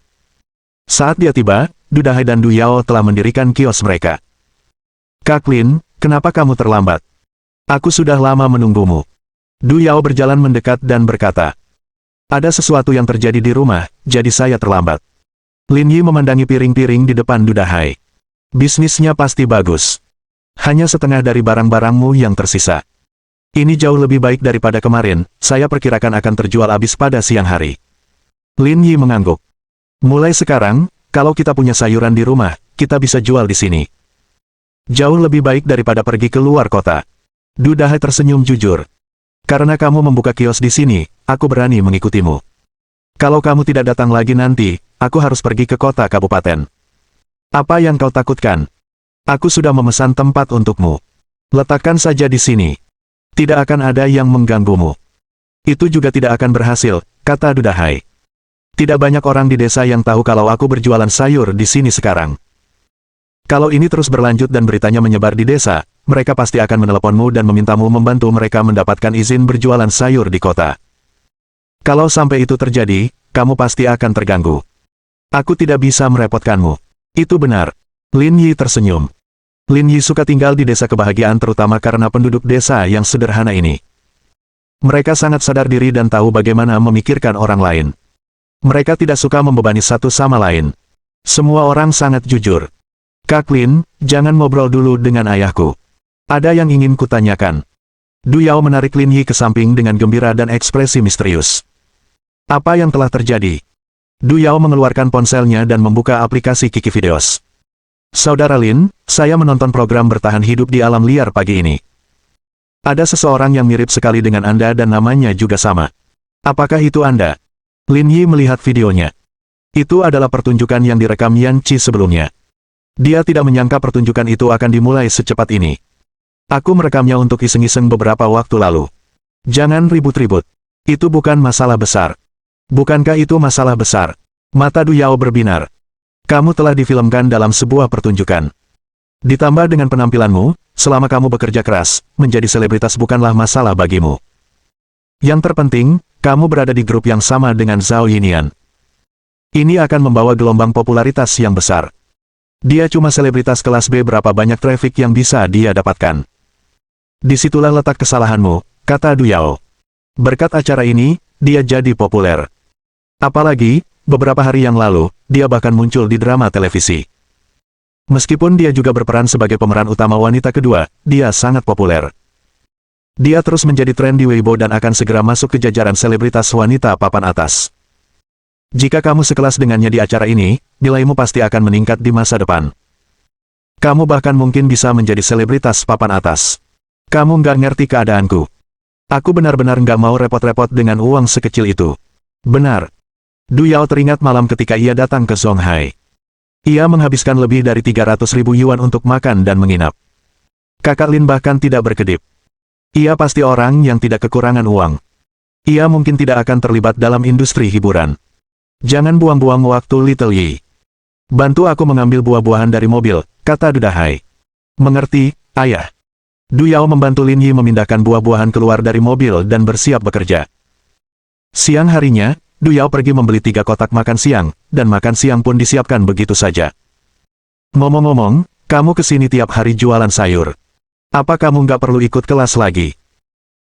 Saat dia tiba, Du Dahai dan Du Yao telah mendirikan kios mereka. Kak Lin, kenapa kamu terlambat? Aku sudah lama menunggumu. Du Yao berjalan mendekat dan berkata. Ada sesuatu yang terjadi di rumah, jadi saya terlambat. Lin Yi memandangi piring-piring di depan Du Dahai. Bisnisnya pasti bagus. Hanya setengah dari barang-barangmu yang tersisa. Ini jauh lebih baik daripada kemarin, saya perkirakan akan terjual habis pada siang hari. Lin Yi mengangguk. Mulai sekarang, kalau kita punya sayuran di rumah, kita bisa jual di sini. Jauh lebih baik daripada pergi ke luar kota. Du Dahai tersenyum jujur. Karena kamu membuka kios di sini, aku berani mengikutimu. Kalau kamu tidak datang lagi nanti, aku harus pergi ke kota kabupaten. Apa yang kau takutkan? Aku sudah memesan tempat untukmu. Letakkan saja di sini. Tidak akan ada yang mengganggumu. Itu juga tidak akan berhasil, kata Du Dahai. Tidak banyak orang di desa yang tahu kalau aku berjualan sayur di sini sekarang. Kalau ini terus berlanjut dan beritanya menyebar di desa, mereka pasti akan meneleponmu dan memintamu membantu mereka mendapatkan izin berjualan sayur di kota. Kalau sampai itu terjadi, kamu pasti akan terganggu. Aku tidak bisa merepotkanmu. Itu benar. Lin Yi tersenyum. Lin Yi suka tinggal di desa kebahagiaan terutama karena penduduk desa yang sederhana ini. Mereka sangat sadar diri dan tahu bagaimana memikirkan orang lain. Mereka tidak suka membebani satu sama lain. Semua orang sangat jujur. Kak Lin, jangan ngobrol dulu dengan ayahku. Ada yang ingin kutanyakan. Du Yao menarik Lin Yi ke samping dengan gembira dan ekspresi misterius. Apa yang telah terjadi? Du Yao mengeluarkan ponselnya dan membuka aplikasi Kiki Videos. Saudara Lin, saya menonton program bertahan hidup di alam liar pagi ini. Ada seseorang yang mirip sekali dengan Anda dan namanya juga sama. Apakah itu Anda? Lin Yi melihat videonya. Itu adalah pertunjukan yang direkam Yan Qi sebelumnya. Dia tidak menyangka pertunjukan itu akan dimulai secepat ini. Aku merekamnya untuk iseng-iseng beberapa waktu lalu. Jangan ribut-ribut. Itu bukan masalah besar. Bukankah itu masalah besar? Mata Du Yao berbinar. Kamu telah difilmkan dalam sebuah pertunjukan. Ditambah dengan penampilanmu, selama kamu bekerja keras, menjadi selebritas bukanlah masalah bagimu. Yang terpenting, kamu berada di grup yang sama dengan Zhao Yinian. Ini akan membawa gelombang popularitas yang besar. Dia cuma selebritas kelas B, berapa banyak traffic yang bisa dia dapatkan. Disitulah letak kesalahanmu, kata Du Yao. Berkat acara ini, dia jadi populer. Apalagi, beberapa hari yang lalu, dia bahkan muncul di drama televisi. Meskipun dia juga berperan sebagai pemeran utama wanita kedua, dia sangat populer. Dia terus menjadi tren di Weibo dan akan segera masuk ke jajaran selebritas wanita papan atas. Jika kamu sekelas dengannya di acara ini, nilaimu pasti akan meningkat di masa depan. Kamu bahkan mungkin bisa menjadi selebritas papan atas. Kamu nggak ngerti keadaanku. Aku benar-benar nggak mau repot-repot dengan uang sekecil itu. Benar. Du Yao teringat malam ketika ia datang ke Zonghai. Ia menghabiskan lebih dari 300.000 yuan untuk makan dan menginap. Kakak Lin bahkan tidak berkedip. Ia pasti orang yang tidak kekurangan uang. Ia mungkin tidak akan terlibat dalam industri hiburan. Jangan buang-buang waktu Little Yi. Bantu aku mengambil buah-buahan dari mobil, kata Du Dahai. Mengerti, ayah. Du Yao membantu Lin Yi memindahkan buah-buahan keluar dari mobil dan bersiap bekerja. Siang harinya, Du Yao pergi membeli 3 kotak makan siang, dan makan siang pun disiapkan begitu saja. Ngomong-ngomong, kamu kesini tiap hari jualan sayur. Apa kamu nggak perlu ikut kelas lagi?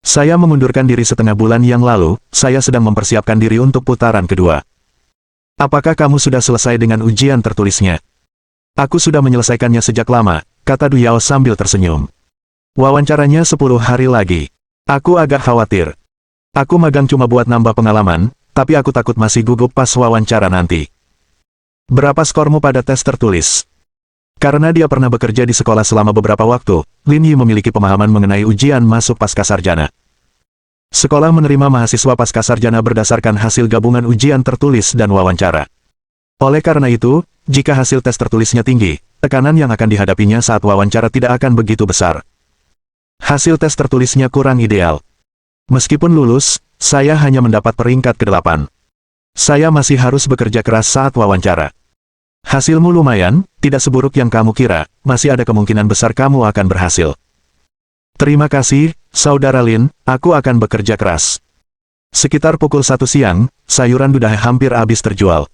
Saya mengundurkan diri setengah bulan yang lalu, saya sedang mempersiapkan diri untuk putaran kedua. Apakah kamu sudah selesai dengan ujian tertulisnya? Aku sudah menyelesaikannya sejak lama, kata Du Yao sambil tersenyum. Wawancaranya 10 hari lagi. Aku agak khawatir. Aku magang cuma buat nambah pengalaman, tapi aku takut masih gugup pas wawancara nanti. Berapa skormu pada tes tertulis? Karena dia pernah bekerja di sekolah selama beberapa waktu, Lin Yi memiliki pemahaman mengenai ujian masuk pascasarjana. Sekolah menerima mahasiswa pascasarjana berdasarkan hasil gabungan ujian tertulis dan wawancara. Oleh karena itu, jika hasil tes tertulisnya tinggi, tekanan yang akan dihadapinya saat wawancara tidak akan begitu besar. Hasil tes tertulisnya kurang ideal. Meskipun lulus, saya hanya mendapat peringkat ke-8. Saya masih harus bekerja keras saat wawancara. Hasilmu lumayan, tidak seburuk yang kamu kira, masih ada kemungkinan besar kamu akan berhasil. Terima kasih, Saudara Lin, aku akan bekerja keras. Sekitar pukul 1 siang, sayuran Dudahai hampir habis terjual.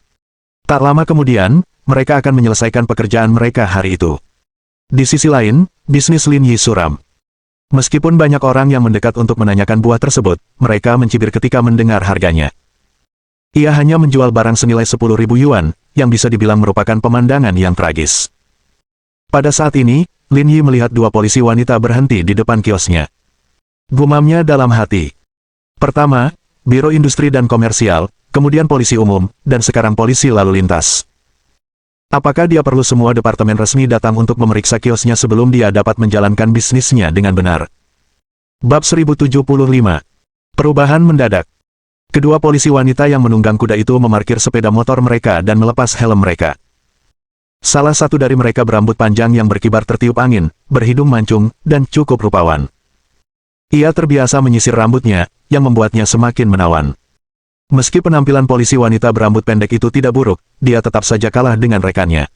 Tak lama kemudian, mereka akan menyelesaikan pekerjaan mereka hari itu. Di sisi lain, bisnis Lin Yi suram. Meskipun banyak orang yang mendekat untuk menanyakan buah tersebut, mereka mencibir ketika mendengar harganya. Ia hanya menjual barang senilai 10.000 yuan, yang bisa dibilang merupakan pemandangan yang tragis. Pada saat ini, Lin Yi melihat dua polisi wanita berhenti di depan kiosnya. Gumamnya dalam hati. Pertama, Biro Industri dan Komersial, kemudian polisi umum, dan sekarang polisi lalu lintas. Apakah dia perlu semua departemen resmi datang untuk memeriksa kiosnya sebelum dia dapat menjalankan bisnisnya dengan benar? Bab 1075. Perubahan mendadak. Kedua polisi wanita yang menunggang kuda itu memarkir sepeda motor mereka dan melepas helm mereka. Salah satu dari mereka berambut panjang yang berkibar tertiup angin, berhidung mancung, dan cukup rupawan. Ia terbiasa menyisir rambutnya, yang membuatnya semakin menawan. Meski penampilan polisi wanita berambut pendek itu tidak buruk, dia tetap saja kalah dengan rekannya.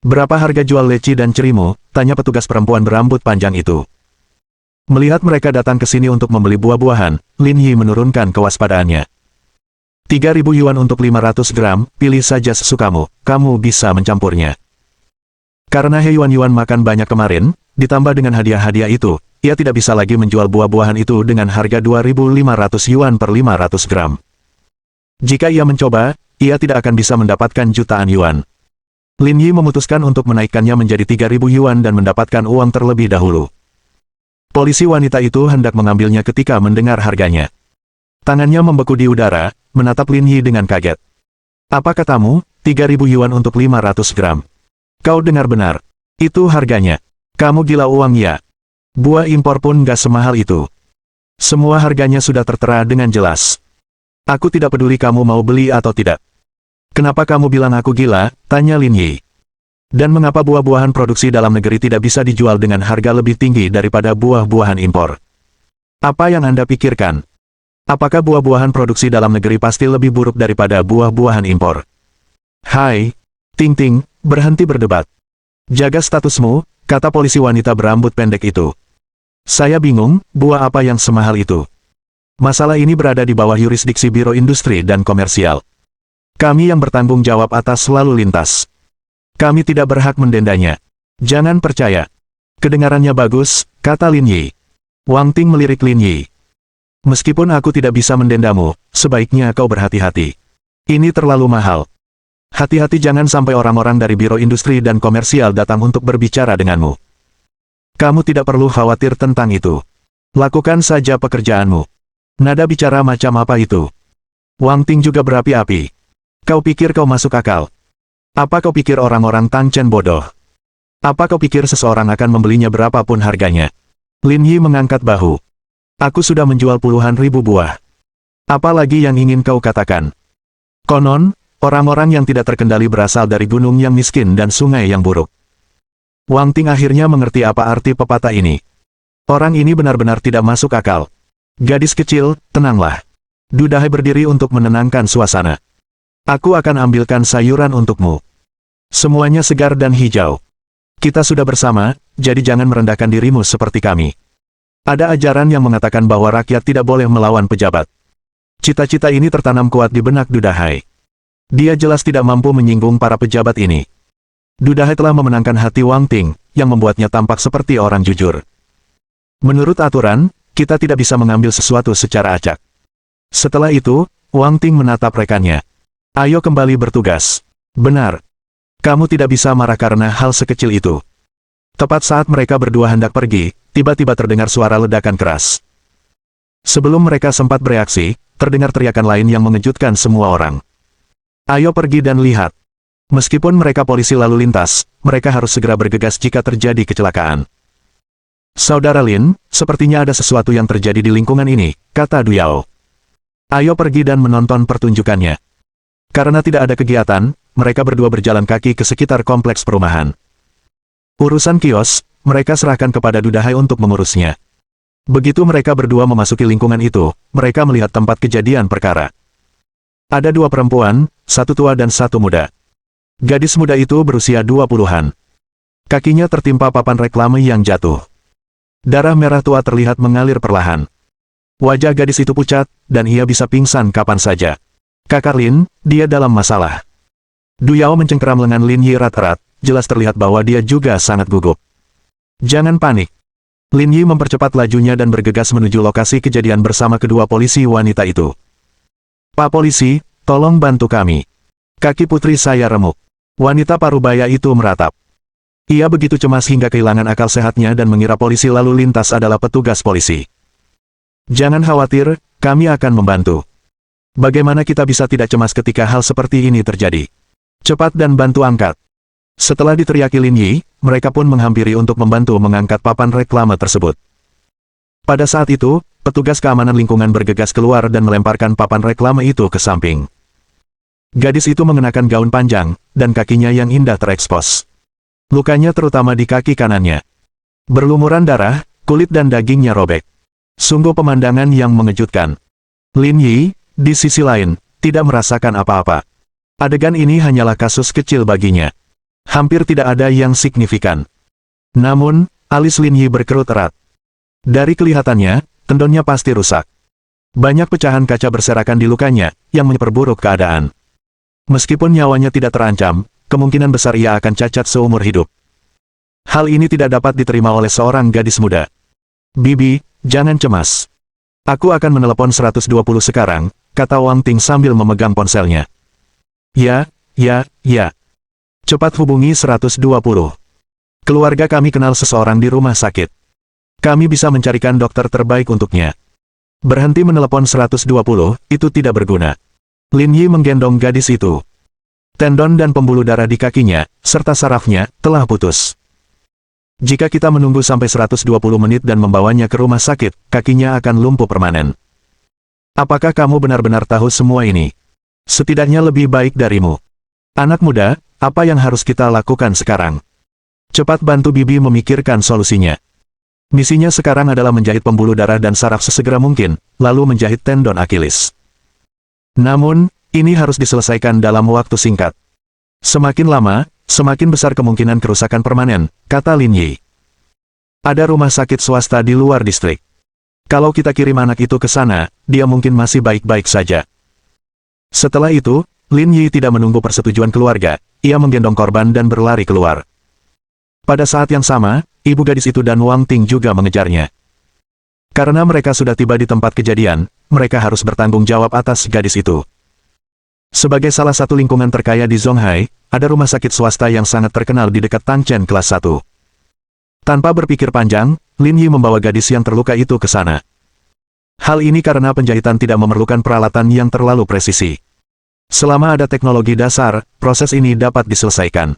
Berapa harga jual leci dan cerimu? Tanya petugas perempuan berambut panjang itu. Melihat mereka datang ke sini untuk membeli buah-buahan, Lin Yi menurunkan kewaspadaannya. 3.000 yuan untuk 500 gram, pilih saja sesukamu, kamu bisa mencampurnya. Karena He Yuan makan banyak kemarin, ditambah dengan hadiah-hadiah itu, ia tidak bisa lagi menjual buah-buahan itu dengan harga 2.500 yuan per 500 gram. Jika ia mencoba, ia tidak akan bisa mendapatkan jutaan yuan. Lin Yi memutuskan untuk menaikkannya menjadi 3.000 yuan dan mendapatkan uang terlebih dahulu. Polisi wanita itu hendak mengambilnya ketika mendengar harganya. Tangannya membeku di udara, menatap Lin Yi dengan kaget. Apa katamu, 3.000 yuan untuk 500 gram? Kau dengar benar. Itu harganya. Kamu gila uang ya? Buah impor pun gak semahal itu. Semua harganya sudah tertera dengan jelas. Aku tidak peduli kamu mau beli atau tidak. Kenapa kamu bilang aku gila? Tanya Lin Yi. Dan mengapa buah-buahan produksi dalam negeri tidak bisa dijual dengan harga lebih tinggi daripada buah-buahan impor? Apa yang Anda pikirkan? Apakah buah-buahan produksi dalam negeri pasti lebih buruk daripada buah-buahan impor? Hai, Ting Ting, berhenti berdebat. Jaga statusmu, kata polisi wanita berambut pendek itu. Saya bingung, buah apa yang semahal itu? Masalah ini berada di bawah yurisdiksi Biro Industri dan Komersial. Kami yang bertanggung jawab atas lalu lintas. Kami tidak berhak mendendanya. Jangan percaya. Kedengarannya bagus, kata Lin Yi. Wang Ting melirik Lin Yi. Meskipun aku tidak bisa mendendamu, sebaiknya kau berhati-hati. Ini terlalu mahal. Hati-hati jangan sampai orang-orang dari Biro Industri dan Komersial datang untuk berbicara denganmu. Kamu tidak perlu khawatir tentang itu. Lakukan saja pekerjaanmu. Nada bicara macam apa itu? Wang Ting juga berapi-api. Kau pikir kau masuk akal? Apa kau pikir orang-orang Tangchen bodoh? Apa kau pikir seseorang akan membelinya berapapun harganya? Lin Yi mengangkat bahu. Aku sudah menjual puluhan ribu buah. Apa lagi yang ingin kau katakan? Konon, orang-orang yang tidak terkendali berasal dari gunung yang miskin dan sungai yang buruk. Wang Ting akhirnya mengerti apa arti pepatah ini. Orang ini benar-benar tidak masuk akal. Gadis kecil, tenanglah. Dudahai berdiri untuk menenangkan suasana. Aku akan ambilkan sayuran untukmu. Semuanya segar dan hijau. Kita sudah bersama, jadi jangan merendahkan dirimu seperti kami. Ada ajaran yang mengatakan bahwa rakyat tidak boleh melawan pejabat. Cita-cita ini tertanam kuat di benak Dudahai. Dia jelas tidak mampu menyinggung para pejabat ini. Dudahai telah memenangkan hati Wang Ting, yang membuatnya tampak seperti orang jujur. Menurut aturan, kita tidak bisa mengambil sesuatu secara acak. Setelah itu, Wang Ting menatap rekannya. Ayo kembali bertugas. Benar. Kamu tidak bisa marah karena hal sekecil itu. Tepat saat mereka berdua hendak pergi, tiba-tiba terdengar suara ledakan keras. Sebelum mereka sempat bereaksi, terdengar teriakan lain yang mengejutkan semua orang. Ayo pergi dan lihat. Meskipun mereka polisi lalu lintas, mereka harus segera bergegas jika terjadi kecelakaan. Saudara Lin, sepertinya ada sesuatu yang terjadi di lingkungan ini, kata Duyao. Ayo pergi dan menonton pertunjukannya. Karena tidak ada kegiatan, mereka berdua berjalan kaki ke sekitar kompleks perumahan. Urusan kios, mereka serahkan kepada Dudahai untuk mengurusnya. Begitu mereka berdua memasuki lingkungan itu, mereka melihat tempat kejadian perkara. Ada dua perempuan, satu tua dan satu muda. Gadis muda itu berusia 20-an. Kakinya tertimpa papan reklame yang jatuh. Darah merah tua terlihat mengalir perlahan. Wajah gadis itu pucat, dan ia bisa pingsan kapan saja. Kakak Lin, dia dalam masalah. Duyao mencengkeram lengan Lin Yi erat-erat, jelas terlihat bahwa dia juga sangat gugup. Jangan panik. Lin Yi mempercepat lajunya dan bergegas menuju lokasi kejadian bersama kedua polisi wanita itu. Pak polisi, tolong bantu kami. Kaki putri saya remuk. Wanita parubaya itu meratap. Ia begitu cemas hingga kehilangan akal sehatnya dan mengira polisi lalu lintas adalah petugas polisi. Jangan khawatir, kami akan membantu. Bagaimana kita bisa tidak cemas ketika hal seperti ini terjadi? Cepat dan bantu angkat. Setelah diteriaki Lin Yi, mereka pun menghampiri untuk membantu mengangkat papan reklame tersebut. Pada saat itu, petugas keamanan lingkungan bergegas keluar dan melemparkan papan reklame itu ke samping. Gadis itu mengenakan gaun panjang, dan kakinya yang indah terekspos. Lukanya terutama di kaki kanannya. Berlumuran darah, kulit dan dagingnya robek. Sungguh pemandangan yang mengejutkan. Lin Yi, di sisi lain, tidak merasakan apa-apa. Adegan ini hanyalah kasus kecil baginya. Hampir tidak ada yang signifikan. Namun, alis Lin Yi berkerut erat. Dari kelihatannya, tendonnya pasti rusak. Banyak pecahan kaca berserakan di lukanya, yang memperburuk keadaan. Meskipun nyawanya tidak terancam, kemungkinan besar ia akan cacat seumur hidup. Hal ini tidak dapat diterima oleh seorang gadis muda. Bibi, jangan cemas. Aku akan menelepon 120 sekarang, kata Wang Ting sambil memegang ponselnya. Ya. Cepat hubungi 120. Keluarga kami kenal seseorang di rumah sakit. Kami bisa mencarikan dokter terbaik untuknya. Berhenti menelepon 120, itu tidak berguna. Lin Yi menggendong gadis itu. Tendon dan pembuluh darah di kakinya, serta sarafnya, telah putus. Jika kita menunggu sampai 120 menit dan membawanya ke rumah sakit, kakinya akan lumpuh permanen. Apakah kamu benar-benar tahu semua ini? Setidaknya lebih baik darimu. Anak muda, apa yang harus kita lakukan sekarang? Cepat bantu Bibi memikirkan solusinya. Misinya sekarang adalah menjahit pembuluh darah dan saraf sesegera mungkin, lalu menjahit tendon Akilis. Namun, ini harus diselesaikan dalam waktu singkat. Semakin lama, semakin besar kemungkinan kerusakan permanen, kata Lin Yi. Ada rumah sakit swasta di luar distrik. Kalau kita kirim anak itu ke sana, dia mungkin masih baik-baik saja. Setelah itu, Lin Yi tidak menunggu persetujuan keluarga, ia menggendong korban dan berlari keluar. Pada saat yang sama, ibu gadis itu dan Wang Ting juga mengejarnya. Karena mereka sudah tiba di tempat kejadian, mereka harus bertanggung jawab atas gadis itu. Sebagai salah satu lingkungan terkaya di Zonghai, ada rumah sakit swasta yang sangat terkenal di dekat Tangchen kelas 1. Tanpa berpikir panjang, Lin Yi membawa gadis yang terluka itu ke sana. Hal ini karena penjahitan tidak memerlukan peralatan yang terlalu presisi. Selama ada teknologi dasar, proses ini dapat diselesaikan.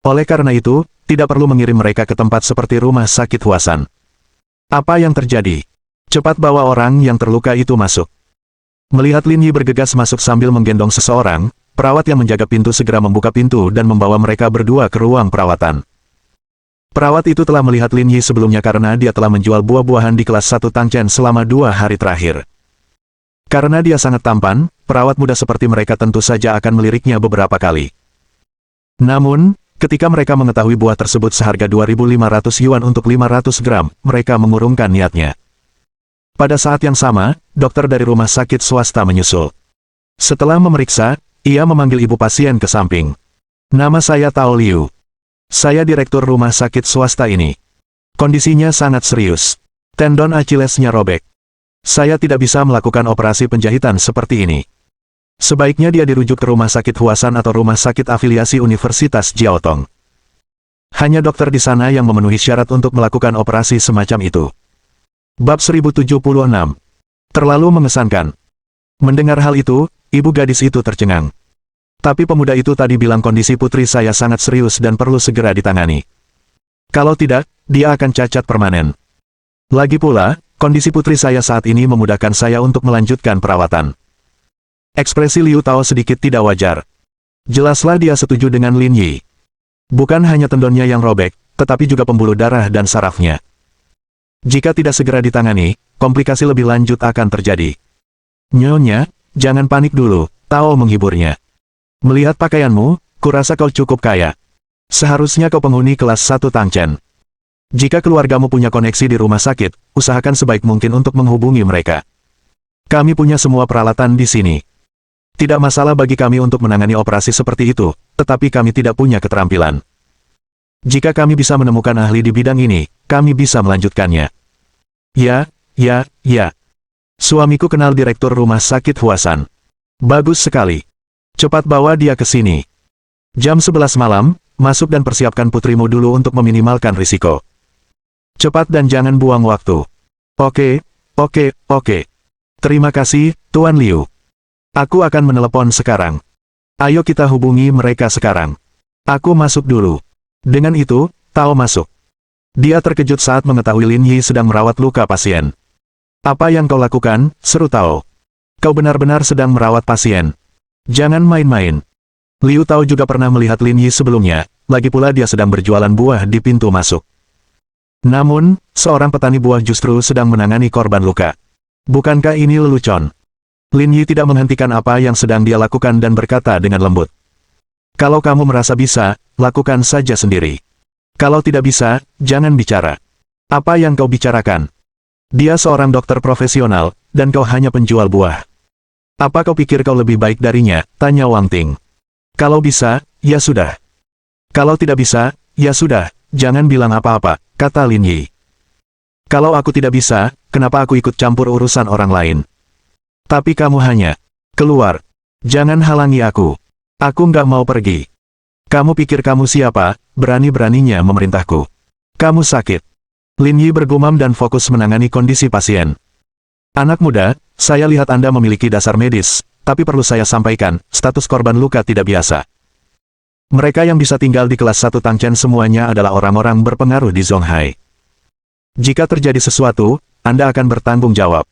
Oleh karena itu, tidak perlu mengirim mereka ke tempat seperti rumah sakit Huasan. Apa yang terjadi? Cepat bawa orang yang terluka itu masuk. Melihat Lin Yi bergegas masuk sambil menggendong seseorang, perawat yang menjaga pintu segera membuka pintu dan membawa mereka berdua ke ruang perawatan. Perawat itu telah melihat Lin Yi sebelumnya karena dia telah menjual buah-buahan di kelas 1 Tangchen selama 2 hari terakhir. Karena dia sangat tampan, perawat muda seperti mereka tentu saja akan meliriknya beberapa kali. Namun, ketika mereka mengetahui buah tersebut seharga 2.500 yuan untuk 500 gram, mereka mengurungkan niatnya. Pada saat yang sama, dokter dari rumah sakit swasta menyusul. Setelah memeriksa, ia memanggil ibu pasien ke samping. Nama saya Tao Liu. Saya direktur rumah sakit swasta ini. Kondisinya sangat serius. Tendon Achillesnya robek. Saya tidak bisa melakukan operasi penjahitan seperti ini. Sebaiknya dia dirujuk ke rumah sakit Huasan atau rumah sakit afiliasi Universitas Jiaotong. Hanya dokter di sana yang memenuhi syarat untuk melakukan operasi semacam itu. Bab 1076. Terlalu mengesankan. Mendengar hal itu, ibu gadis itu tercengang. Tapi pemuda itu tadi bilang kondisi putri saya sangat serius dan perlu segera ditangani. Kalau tidak, dia akan cacat permanen. Lagi pula, kondisi putri saya saat ini memudahkan saya untuk melanjutkan perawatan. Ekspresi Liu Tao sedikit tidak wajar. Jelaslah dia setuju dengan Lin Yi. Bukan hanya tendonnya yang robek, tetapi juga pembuluh darah dan sarafnya. Jika tidak segera ditangani, komplikasi lebih lanjut akan terjadi. Nyonya, jangan panik dulu, Tao menghiburnya. Melihat pakaianmu, kurasa kau cukup kaya. Seharusnya kau penghuni kelas 1 Tangchen. Jika keluargamu punya koneksi di rumah sakit, usahakan sebaik mungkin untuk menghubungi mereka. Kami punya semua peralatan di sini. Tidak masalah bagi kami untuk menangani operasi seperti itu, tetapi kami tidak punya keterampilan. Jika kami bisa menemukan ahli di bidang ini, kami bisa melanjutkannya. Ya. Suamiku kenal direktur rumah sakit Huasan. Bagus sekali. Cepat bawa dia ke sini. Jam 11 malam, masuk dan persiapkan putrimu dulu untuk meminimalkan risiko. Cepat dan jangan buang waktu. Oke. Terima kasih, Tuan Liu. Aku akan menelepon sekarang. Ayo kita hubungi mereka sekarang. Aku masuk dulu. Dengan itu, Tao masuk. Dia terkejut saat mengetahui Lin Yi sedang merawat luka pasien. Apa yang kau lakukan, seru Tao. Kau benar-benar sedang merawat pasien. Jangan main-main. Liu Tao juga pernah melihat Lin Yi sebelumnya, lagi pula dia sedang berjualan buah di pintu masuk. Namun, seorang petani buah justru sedang menangani korban luka. Bukankah ini lelucon? Lin Yi tidak menghentikan apa yang sedang dia lakukan dan berkata dengan lembut. Kalau kamu merasa bisa, lakukan saja sendiri. Kalau tidak bisa, jangan bicara. Apa yang kau bicarakan? Dia seorang dokter profesional, dan kau hanya penjual buah. Apa kau pikir kau lebih baik darinya? Tanya Wang Ting. Kalau bisa, ya sudah. Kalau tidak bisa, ya sudah, jangan bilang apa-apa, kata Lin Yi. Kalau aku tidak bisa, kenapa aku ikut campur urusan orang lain? Tapi kamu hanya keluar. Jangan halangi aku. Aku nggak mau pergi. Kamu pikir kamu siapa, berani-beraninya memerintahku? Kamu sakit. Lin Yi bergumam dan fokus menangani kondisi pasien. Anak muda, saya lihat Anda memiliki dasar medis, tapi perlu saya sampaikan, status korban luka tidak biasa. Mereka yang bisa tinggal di kelas 1 Tangchen semuanya adalah orang-orang berpengaruh di Zonghai. Jika terjadi sesuatu, Anda akan bertanggung jawab.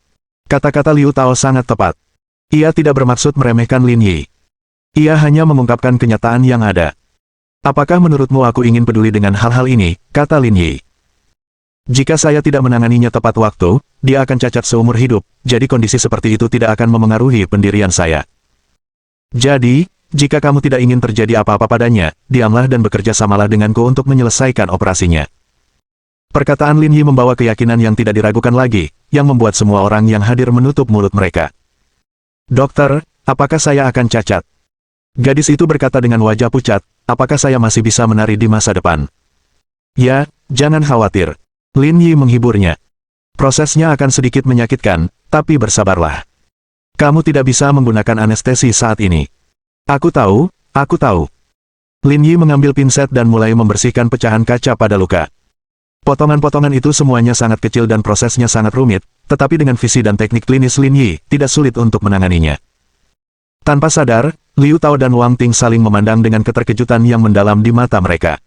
Kata-kata Liu Tao sangat tepat. Ia tidak bermaksud meremehkan Lin Yi. Ia hanya mengungkapkan kenyataan yang ada. Apakah menurutmu aku ingin peduli dengan hal-hal ini, kata Lin Yi. Jika saya tidak menanganinya tepat waktu, dia akan cacat seumur hidup, jadi kondisi seperti itu tidak akan memengaruhi pendirian saya. Jadi, jika kamu tidak ingin terjadi apa-apa padanya, diamlah dan bekerja samalah denganku untuk menyelesaikan operasinya. Perkataan Lin Yi membawa keyakinan yang tidak diragukan lagi, yang membuat semua orang yang hadir menutup mulut mereka. Dokter, apakah saya akan cacat? Gadis itu berkata dengan wajah pucat, apakah saya masih bisa menari di masa depan? Ya, jangan khawatir. Lin Yi menghiburnya. Prosesnya akan sedikit menyakitkan, tapi bersabarlah. Kamu tidak bisa menggunakan anestesi saat ini. Aku tahu. Lin Yi mengambil pinset dan mulai membersihkan pecahan kaca pada luka. Potongan-potongan itu semuanya sangat kecil dan prosesnya sangat rumit, tetapi dengan visi dan teknik klinis Lin Yi, tidak sulit untuk menanganinya. Tanpa sadar, Liu Tao dan Wang Ting saling memandang dengan keterkejutan yang mendalam di mata mereka.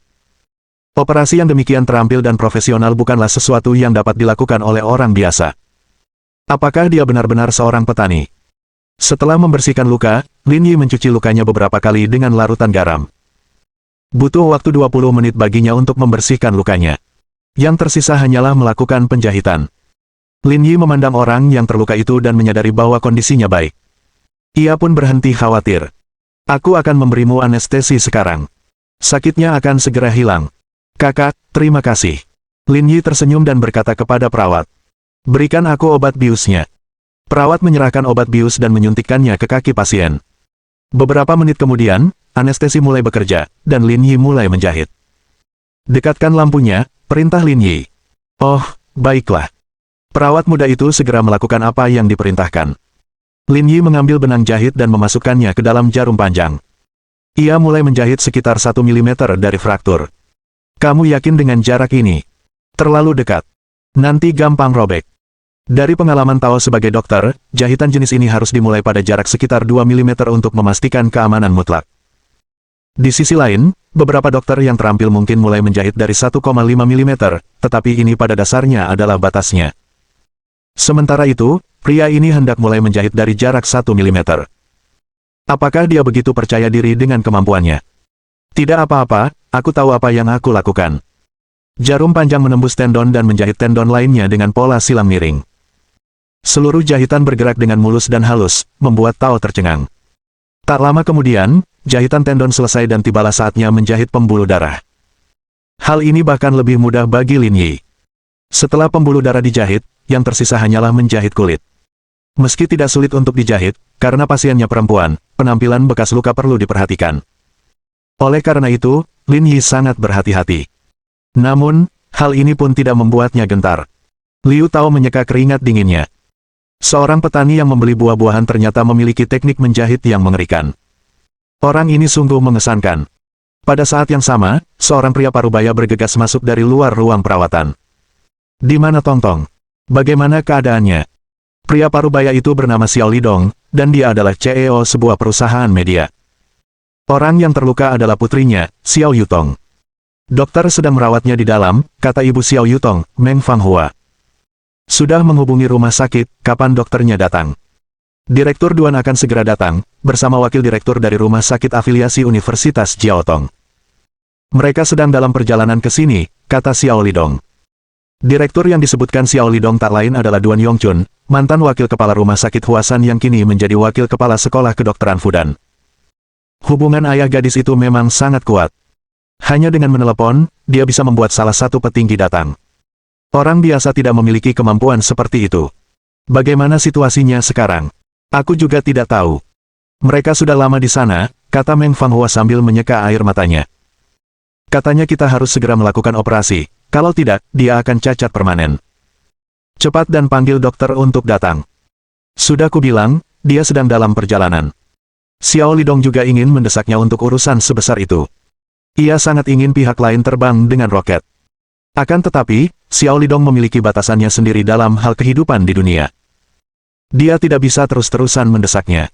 Operasi yang demikian terampil dan profesional bukanlah sesuatu yang dapat dilakukan oleh orang biasa. Apakah dia benar-benar seorang petani? Setelah membersihkan luka, Lin Yi mencuci lukanya beberapa kali dengan larutan garam. Butuh waktu 20 menit baginya untuk membersihkan lukanya. Yang tersisa hanyalah melakukan penjahitan. Lin Yi memandang orang yang terluka itu dan menyadari bahwa kondisinya baik. Ia pun berhenti khawatir. Aku akan memberimu anestesi sekarang. Sakitnya akan segera hilang. Kakak, terima kasih. Lin Yi tersenyum dan berkata kepada perawat. Berikan aku obat biusnya. Perawat menyerahkan obat bius dan menyuntikkannya ke kaki pasien. Beberapa menit kemudian, anestesi mulai bekerja, dan Lin Yi mulai menjahit. Dekatkan lampunya, perintah Lin Yi. Oh, baiklah. Perawat muda itu segera melakukan apa yang diperintahkan. Lin Yi mengambil benang jahit dan memasukkannya ke dalam jarum panjang. Ia mulai menjahit sekitar 1 mm dari fraktur. Kamu yakin dengan jarak ini? Terlalu dekat. Nanti gampang robek. Dari pengalaman Tao sebagai dokter, jahitan jenis ini harus dimulai pada jarak sekitar 2 mm untuk memastikan keamanan mutlak. Di sisi lain, beberapa dokter yang terampil mungkin mulai menjahit dari 1,5 mm, tetapi ini pada dasarnya adalah batasnya. Sementara itu, pria ini hendak mulai menjahit dari jarak 1 mm. Apakah dia begitu percaya diri dengan kemampuannya? Tidak apa-apa, aku tahu apa yang aku lakukan. Jarum panjang menembus tendon dan menjahit tendon lainnya dengan pola silang miring. Seluruh jahitan bergerak dengan mulus dan halus, membuat Tao tercengang. Tak lama kemudian, jahitan tendon selesai dan tibalah saatnya menjahit pembuluh darah. Hal ini bahkan lebih mudah bagi Lin Yi. Setelah pembuluh darah dijahit, yang tersisa hanyalah menjahit kulit. Meski tidak sulit untuk dijahit, karena pasiennya perempuan, penampilan bekas luka perlu diperhatikan. Oleh karena itu, Lin Yi sangat berhati-hati. Namun, hal ini pun tidak membuatnya gentar. Liu Tao menyeka keringat dinginnya. Seorang petani yang membeli buah-buahan ternyata memiliki teknik menjahit yang mengerikan. Orang ini sungguh mengesankan. Pada saat yang sama, seorang pria parubaya bergegas masuk dari luar ruang perawatan. Di mana Tong Tong? Bagaimana keadaannya? Pria parubaya itu bernama Xiao Lidong, dan dia adalah CEO sebuah perusahaan media. Orang yang terluka adalah putrinya, Xiao Yutong. Dokter sedang merawatnya di dalam, kata ibu Xiao Yutong, Meng Fanghua. Sudah menghubungi rumah sakit, kapan dokternya datang? Direktur Duan akan segera datang, bersama wakil direktur dari rumah sakit afiliasi Universitas Jiaotong. Mereka sedang dalam perjalanan ke sini, kata Xiao Lidong. Direktur yang disebutkan Xiao Lidong tak lain adalah Duan Yongchun, mantan wakil kepala rumah sakit Huasan yang kini menjadi wakil kepala sekolah kedokteran Fudan. Hubungan ayah gadis itu memang sangat kuat. Hanya dengan menelepon, dia bisa membuat salah satu petinggi datang. Orang biasa tidak memiliki kemampuan seperti itu. Bagaimana situasinya sekarang? Aku juga tidak tahu. Mereka sudah lama di sana, kata Meng Fanghua sambil menyeka air matanya. Katanya kita harus segera melakukan operasi, kalau tidak, dia akan cacat permanen. Cepat dan panggil dokter untuk datang. Sudah kubilang, dia sedang dalam perjalanan. Xiao Lidong juga ingin mendesaknya untuk urusan sebesar itu. Ia sangat ingin pihak lain terbang dengan roket. Akan tetapi, Xiao Lidong memiliki batasannya sendiri dalam hal kehidupan di dunia. Dia tidak bisa terus-terusan mendesaknya.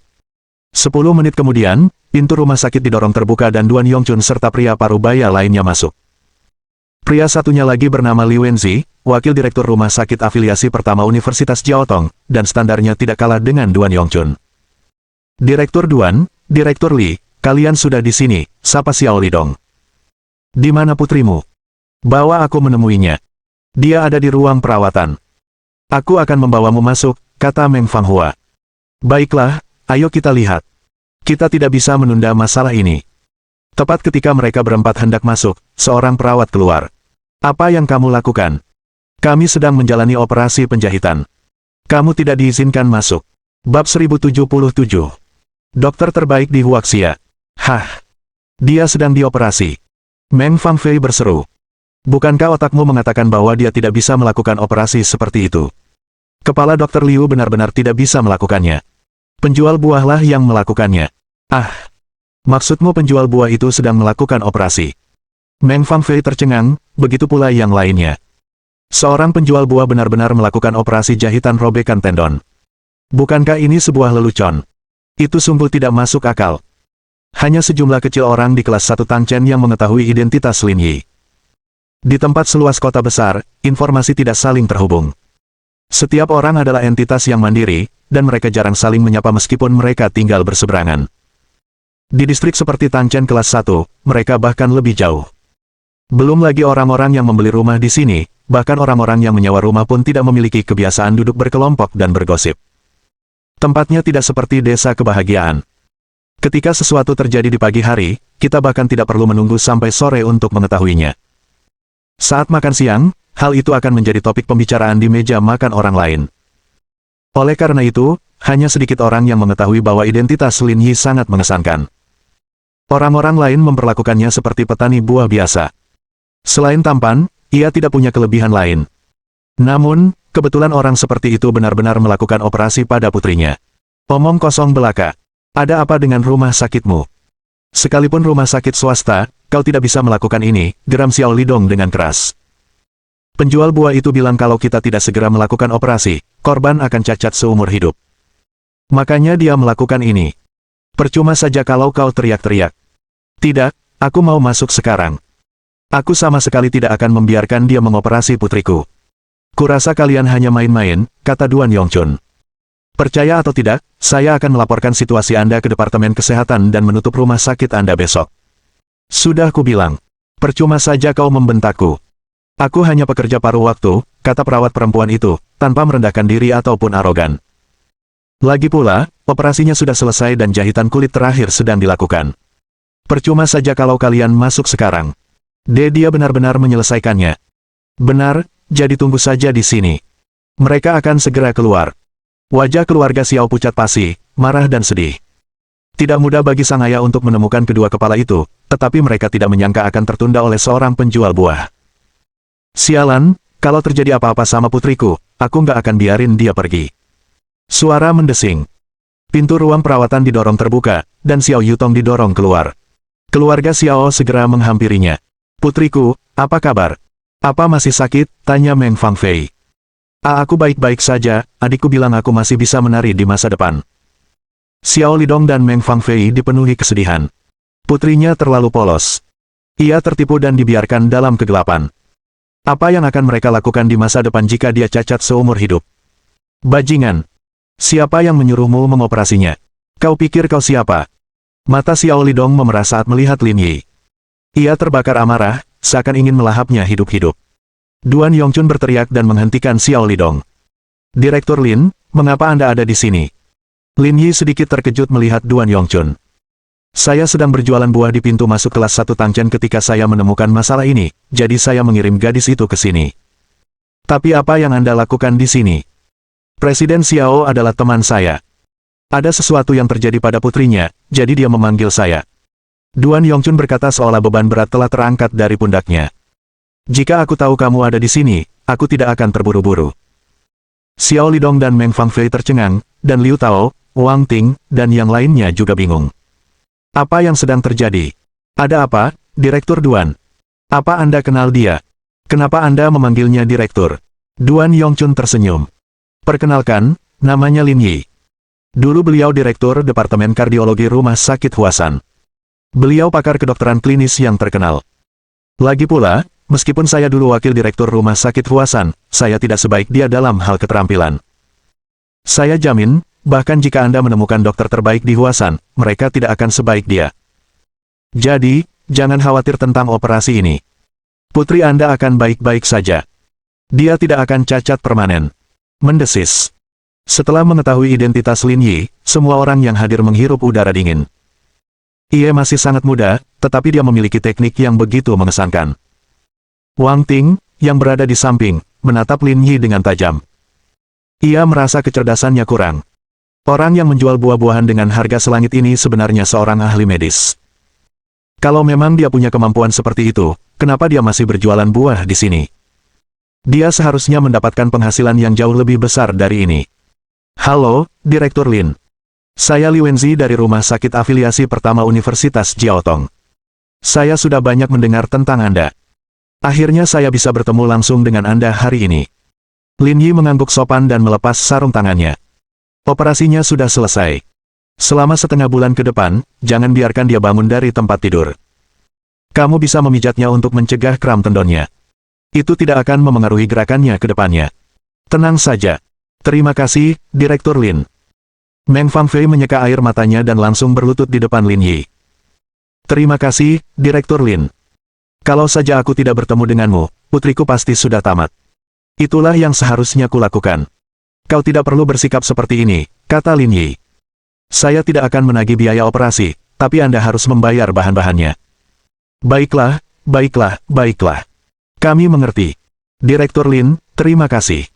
10 menit kemudian, pintu rumah sakit didorong terbuka dan Duan Yongchun serta pria parubaya lainnya masuk. Pria satunya lagi bernama Li Wenzi, wakil direktur rumah sakit afiliasi pertama Universitas Jiaotong, dan standarnya tidak kalah dengan Duan Yongchun. Direktur Duan, Direktur Li, kalian sudah di sini, sapa Xiao Lidong. Di mana putrimu? Bawa aku menemuinya. Dia ada di ruang perawatan. Aku akan membawamu masuk, kata Meng Fanghua. Baiklah, ayo kita lihat. Kita tidak bisa menunda masalah ini. Tepat ketika mereka berempat hendak masuk, seorang perawat keluar. Apa yang kamu lakukan? Kami sedang menjalani operasi penjahitan. Kamu tidak diizinkan masuk. Bab 1077. Dokter terbaik di Huaxia. Hah? Dia sedang dioperasi. Meng Fangfei berseru. Bukankah otakmu mengatakan bahwa dia tidak bisa melakukan operasi seperti itu? Kepala Dokter Liu benar-benar tidak bisa melakukannya. Penjual buahlah yang melakukannya. Ah! Maksudmu penjual buah itu sedang melakukan operasi. Meng Fangfei tercengang, begitu pula yang lainnya. Seorang penjual buah benar-benar melakukan operasi jahitan robekan tendon. Bukankah ini sebuah lelucon? Itu sungguh tidak masuk akal. Hanya sejumlah kecil orang di kelas 1 Tangchen yang mengetahui identitas Lin Yi. Di tempat seluas kota besar, informasi tidak saling terhubung. Setiap orang adalah entitas yang mandiri, dan mereka jarang saling menyapa meskipun mereka tinggal berseberangan. Di distrik seperti Tangchen kelas 1, mereka bahkan lebih jauh. Belum lagi orang-orang yang membeli rumah di sini, bahkan orang-orang yang menyewa rumah pun tidak memiliki kebiasaan duduk berkelompok dan bergosip. Tempatnya tidak seperti desa kebahagiaan. Ketika sesuatu terjadi di pagi hari, kita bahkan tidak perlu menunggu sampai sore untuk mengetahuinya. Saat makan siang, hal itu akan menjadi topik pembicaraan di meja makan orang lain. Oleh karena itu, hanya sedikit orang yang mengetahui bahwa identitas Lin Yi sangat mengesankan. Orang-orang lain memperlakukannya seperti petani buah biasa. Selain tampan, ia tidak punya kelebihan lain. Namun, kebetulan orang seperti itu benar-benar melakukan operasi pada putrinya. Omong kosong belaka. Ada apa dengan rumah sakitmu? Sekalipun rumah sakit swasta, kau tidak bisa melakukan ini, geram Xiao Lidong dengan keras. Penjual buah itu bilang kalau kita tidak segera melakukan operasi, korban akan cacat seumur hidup. Makanya dia melakukan ini. Percuma saja kalau kau teriak-teriak. Tidak, aku mau masuk sekarang. Aku sama sekali tidak akan membiarkan dia mengoperasi putriku. Kurasa kalian hanya main-main, kata Duan Yongchun. Percaya atau tidak, saya akan melaporkan situasi Anda ke Departemen Kesehatan dan menutup rumah sakit Anda besok. Sudah kubilang. Percuma saja kau membentakku. Aku hanya pekerja paruh waktu, kata perawat perempuan itu, tanpa merendahkan diri ataupun arogan. Lagi pula, operasinya sudah selesai dan jahitan kulit terakhir sedang dilakukan. Percuma saja kalau kalian masuk sekarang. Dia benar-benar menyelesaikannya. Benar, jadi tunggu saja di sini. Mereka akan segera keluar. Wajah keluarga Xiao pucat pasi, marah dan sedih. Tidak mudah bagi sang ayah untuk menemukan kedua kepala itu, tetapi mereka tidak menyangka akan tertunda oleh seorang penjual buah. Sialan, kalau terjadi apa-apa sama putriku, aku nggak akan biarin dia pergi. Suara mendesing. Pintu ruang perawatan didorong terbuka, dan Xiao Yutong didorong keluar. Keluarga Xiao segera menghampirinya. Putriku, apa kabar? Apa masih sakit? Tanya Meng Fangfei. Aku baik-baik saja, adikku bilang aku masih bisa menari di masa depan. Xiao Lidong dan Meng Fangfei dipenuhi kesedihan. Putrinya terlalu polos. Ia tertipu dan dibiarkan dalam kegelapan. Apa yang akan mereka lakukan di masa depan jika dia cacat seumur hidup? Bajingan. Siapa yang menyuruhmu mengoperasinya? Kau pikir kau siapa? Mata Xiao Lidong memerah saat melihat Lin Yi. Ia terbakar amarah, seakan ingin melahapnya hidup-hidup. Duan Yongchun berteriak dan menghentikan Xiao Lidong. Direktur Lin, mengapa Anda ada di sini? Lin Yi sedikit terkejut melihat Duan Yongchun. Saya sedang berjualan buah di pintu masuk kelas 1 Tangchen ketika saya menemukan masalah ini, jadi saya mengirim gadis itu ke sini. Tapi apa yang Anda lakukan di sini? Presiden Xiao adalah teman saya. Ada sesuatu yang terjadi pada putrinya, jadi dia memanggil saya. Duan Yongchun berkata seolah beban berat telah terangkat dari pundaknya. Jika aku tahu kamu ada di sini, aku tidak akan terburu-buru. Xiao Lidong dan Meng Fangfei tercengang, dan Liu Tao, Wang Ting, dan yang lainnya juga bingung. Apa yang sedang terjadi? Ada apa, Direktur Duan? Apa Anda kenal dia? Kenapa Anda memanggilnya Direktur? Duan Yongchun tersenyum. Perkenalkan, namanya Lin Yi. Dulu beliau Direktur Departemen Kardiologi Rumah Sakit Huasan. Beliau pakar kedokteran klinis yang terkenal. Lagi pula, meskipun saya dulu wakil direktur rumah sakit Huasan, saya tidak sebaik dia dalam hal keterampilan. Saya jamin, bahkan jika Anda menemukan dokter terbaik di Huasan, mereka tidak akan sebaik dia. Jadi, jangan khawatir tentang operasi ini. Putri Anda akan baik-baik saja. Dia tidak akan cacat permanen. Mendesis. Setelah mengetahui identitas Lin Yi, semua orang yang hadir menghirup udara dingin. Ia masih sangat muda, tetapi dia memiliki teknik yang begitu mengesankan. Wang Ting, yang berada di samping, menatap Lin Yi dengan tajam. Ia merasa kecerdasannya kurang. Orang yang menjual buah-buahan dengan harga selangit ini sebenarnya seorang ahli medis. Kalau memang dia punya kemampuan seperti itu, kenapa dia masih berjualan buah di sini? Dia seharusnya mendapatkan penghasilan yang jauh lebih besar dari ini. Halo, Direktur Lin. Saya Li Wenzi dari Rumah Sakit Afiliasi Pertama Universitas Jiaotong. Saya sudah banyak mendengar tentang Anda. Akhirnya saya bisa bertemu langsung dengan Anda hari ini. Lin Yi mengangguk sopan dan melepas sarung tangannya. Operasinya sudah selesai. Selama setengah bulan ke depan, jangan biarkan dia bangun dari tempat tidur. Kamu bisa memijatnya untuk mencegah kram tendonnya. Itu tidak akan memengaruhi gerakannya ke depannya. Tenang saja. Terima kasih, Direktur Lin. Meng Fangfei menyeka air matanya dan langsung berlutut di depan Lin Yi. Terima kasih, Direktur Lin. Kalau saja aku tidak bertemu denganmu, putriku pasti sudah tamat. Itulah yang seharusnya kulakukan. Kau tidak perlu bersikap seperti ini, kata Lin Yi. Saya tidak akan menagih biaya operasi, tapi Anda harus membayar bahan-bahannya. Baiklah, baiklah, baiklah. Kami mengerti. Direktur Lin, terima kasih.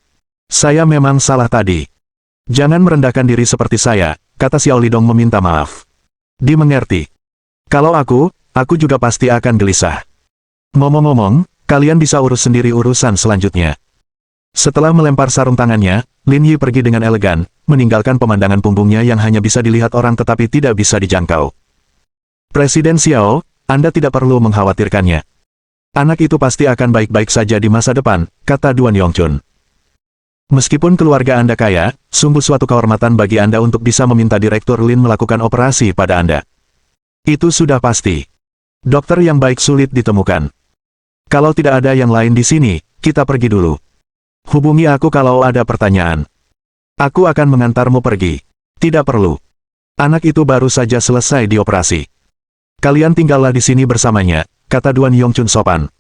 Saya memang salah tadi. Jangan merendahkan diri seperti saya, kata Xiao Lidong meminta maaf. Dimengerti. Kalau aku juga pasti akan gelisah. Ngomong-ngomong, kalian bisa urus sendiri urusan selanjutnya. Setelah melempar sarung tangannya, Lin Yi pergi dengan elegan, meninggalkan pemandangan punggungnya yang hanya bisa dilihat orang tetapi tidak bisa dijangkau. Presiden Xiao, Anda tidak perlu mengkhawatirkannya. Anak itu pasti akan baik-baik saja di masa depan, kata Duan Yongchun. Meskipun keluarga Anda kaya, sungguh suatu kehormatan bagi Anda untuk bisa meminta Direktur Lin melakukan operasi pada Anda. Itu sudah pasti. Dokter yang baik sulit ditemukan. Kalau tidak ada yang lain di sini, kita pergi dulu. Hubungi aku kalau ada pertanyaan. Aku akan mengantarmu pergi. Tidak perlu. Anak itu baru saja selesai dioperasi. Kalian tinggallah di sini bersamanya, kata Duan Yongchun sopan.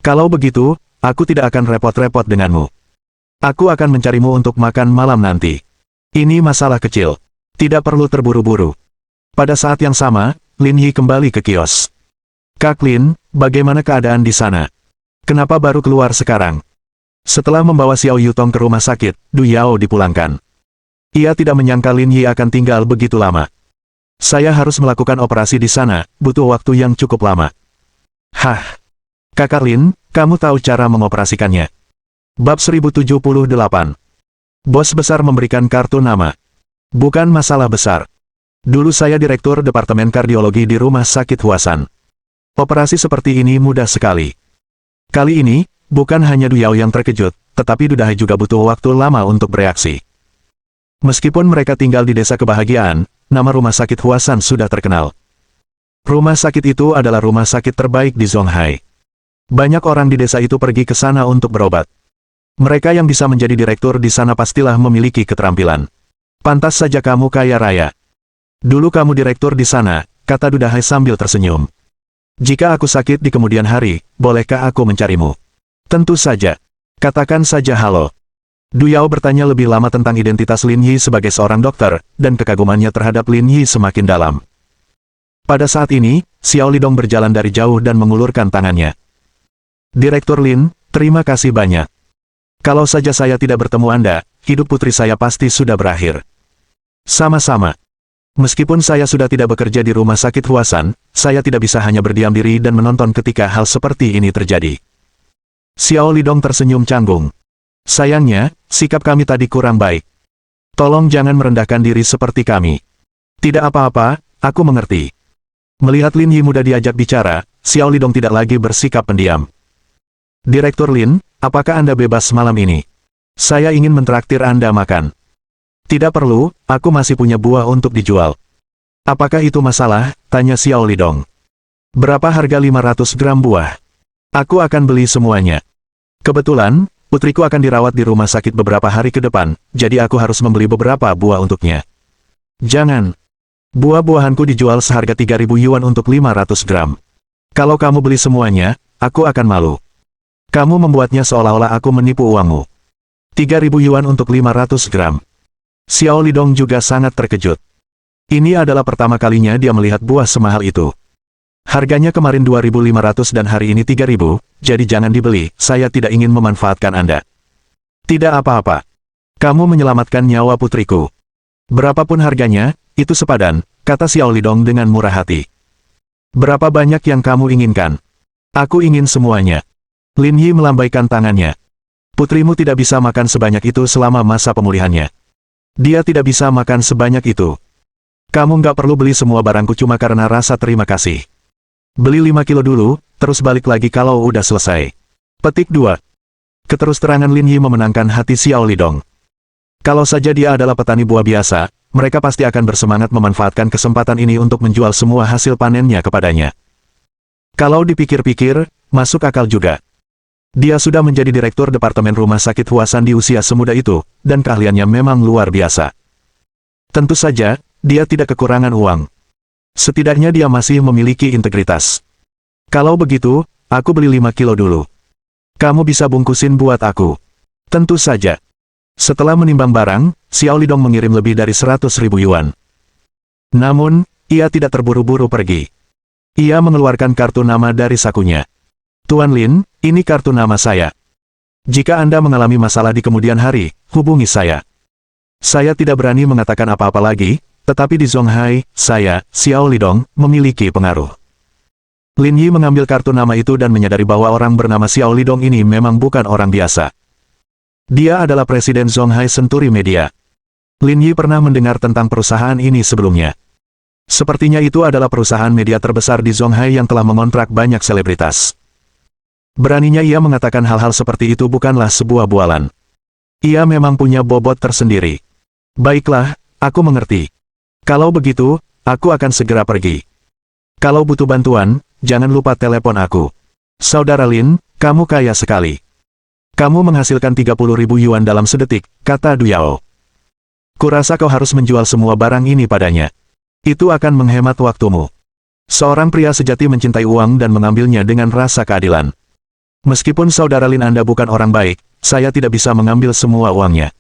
Kalau begitu, aku tidak akan repot-repot denganmu. Aku akan mencarimu untuk makan malam nanti. Ini masalah kecil. Tidak perlu terburu-buru. Pada saat yang sama, Lin Yi kembali ke kios. Kak Lin, bagaimana keadaan di sana? Kenapa baru keluar sekarang? Setelah membawa Xiao Yutong ke rumah sakit, Du Yao dipulangkan. Ia tidak menyangka Lin Yi akan tinggal begitu lama. Saya harus melakukan operasi di sana, butuh waktu yang cukup lama. Hah? Kakak Lin, kamu tahu cara mengoperasikannya? Bab 1078. Bos besar memberikan kartu nama. Bukan masalah besar. Dulu saya direktur Departemen Kardiologi di Rumah Sakit Huasan. Operasi seperti ini mudah sekali. Kali ini, bukan hanya Du Yao yang terkejut, tetapi Du Dahai juga butuh waktu lama untuk bereaksi. Meskipun mereka tinggal di desa kebahagiaan, nama Rumah Sakit Huasan sudah terkenal. Rumah sakit itu adalah rumah sakit terbaik di Zonghai. Banyak orang di desa itu pergi ke sana untuk berobat. Mereka yang bisa menjadi direktur di sana pastilah memiliki keterampilan. Pantas saja kamu kaya raya. Dulu kamu direktur di sana, kata Du Dahai sambil tersenyum. Jika aku sakit di kemudian hari, bolehkah aku mencarimu? Tentu saja. Katakan saja halo. Du Yao bertanya lebih lama tentang identitas Lin Yi sebagai seorang dokter, dan kekagumannya terhadap Lin Yi semakin dalam. Pada saat ini, Xiao Lidong berjalan dari jauh dan mengulurkan tangannya. Direktur Lin, terima kasih banyak. Kalau saja saya tidak bertemu Anda, hidup putri saya pasti sudah berakhir. Sama-sama. Meskipun saya sudah tidak bekerja di Rumah Sakit Huasan, saya tidak bisa hanya berdiam diri dan menonton ketika hal seperti ini terjadi. Xiao Lidong tersenyum canggung. Sayangnya, sikap kami tadi kurang baik. Tolong jangan merendahkan diri seperti kami. Tidak apa-apa, aku mengerti. Melihat Lin Yi muda diajak bicara, Xiao Lidong tidak lagi bersikap pendiam. Direktur Lin, apakah Anda bebas malam ini? Saya ingin mentraktir Anda makan. Tidak perlu, aku masih punya buah untuk dijual. Apakah itu masalah? Tanya Xiao Lidong. Berapa harga 500 gram buah? Aku akan beli semuanya. Kebetulan, putriku akan dirawat di rumah sakit beberapa hari ke depan, jadi aku harus membeli beberapa buah untuknya. Jangan. Buah-buahanku dijual seharga 3.000 yuan untuk 500 gram. Kalau kamu beli semuanya, aku akan malu. Kamu membuatnya seolah-olah aku menipu uangmu. 3.000 yuan untuk 500 gram. Xiao Lidong juga sangat terkejut. Ini adalah pertama kalinya dia melihat buah semahal itu. Harganya kemarin 2.500 dan hari ini 3.000, jadi jangan dibeli, saya tidak ingin memanfaatkan Anda. Tidak apa-apa. Kamu menyelamatkan nyawa putriku. Berapapun harganya, itu sepadan, kata Xiao Lidong dengan murah hati. Berapa banyak yang kamu inginkan? Aku ingin semuanya. Lin Yi melambaikan tangannya. Putrimu tidak bisa makan sebanyak itu selama masa pemulihannya. Dia tidak bisa makan sebanyak itu. Kamu nggak perlu beli semua barangku cuma karena rasa terima kasih. Beli 5 kilo dulu, terus balik lagi kalau udah selesai. Petik 2. Keterus-terangan Lin Yi memenangkan hati Xiao Lidong. Kalau saja dia adalah petani buah biasa, mereka pasti akan bersemangat memanfaatkan kesempatan ini untuk menjual semua hasil panennya kepadanya. Kalau dipikir-pikir, masuk akal juga. Dia sudah menjadi direktur Departemen Rumah Sakit Huasan di usia semuda itu, dan keahliannya memang luar biasa. Tentu saja, dia tidak kekurangan uang. Setidaknya dia masih memiliki integritas. Kalau begitu, aku beli 5 kilo dulu. Kamu bisa bungkusin buat aku. Tentu saja. Setelah menimbang barang, Xiao Lidong mengirim lebih dari 100.000 yuan. Namun, ia tidak terburu-buru pergi. Ia mengeluarkan kartu nama dari sakunya. Tuan Lin, ini kartu nama saya. Jika Anda mengalami masalah di kemudian hari, hubungi saya. Saya tidak berani mengatakan apa-apa lagi, tetapi di Zonghai, saya, Xiao Lidong, memiliki pengaruh. Lin Yi mengambil kartu nama itu dan menyadari bahwa orang bernama Xiao Lidong ini memang bukan orang biasa. Dia adalah Presiden Zonghai Century Media. Lin Yi pernah mendengar tentang perusahaan ini sebelumnya. Sepertinya itu adalah perusahaan media terbesar di Zonghai yang telah mengontrak banyak selebritas. Beraninya ia mengatakan hal-hal seperti itu bukanlah sebuah bualan. Ia memang punya bobot tersendiri. Baiklah, aku mengerti. Kalau begitu, aku akan segera pergi. Kalau butuh bantuan, jangan lupa telepon aku. Saudara Lin, kamu kaya sekali. Kamu menghasilkan 30.000 yuan dalam sedetik, kata Du Yao. Kurasa kau harus menjual semua barang ini padanya. Itu akan menghemat waktumu. Seorang pria sejati mencintai uang dan mengambilnya dengan rasa keadilan. Meskipun saudara Lin Anda bukan orang baik, saya tidak bisa mengambil semua uangnya.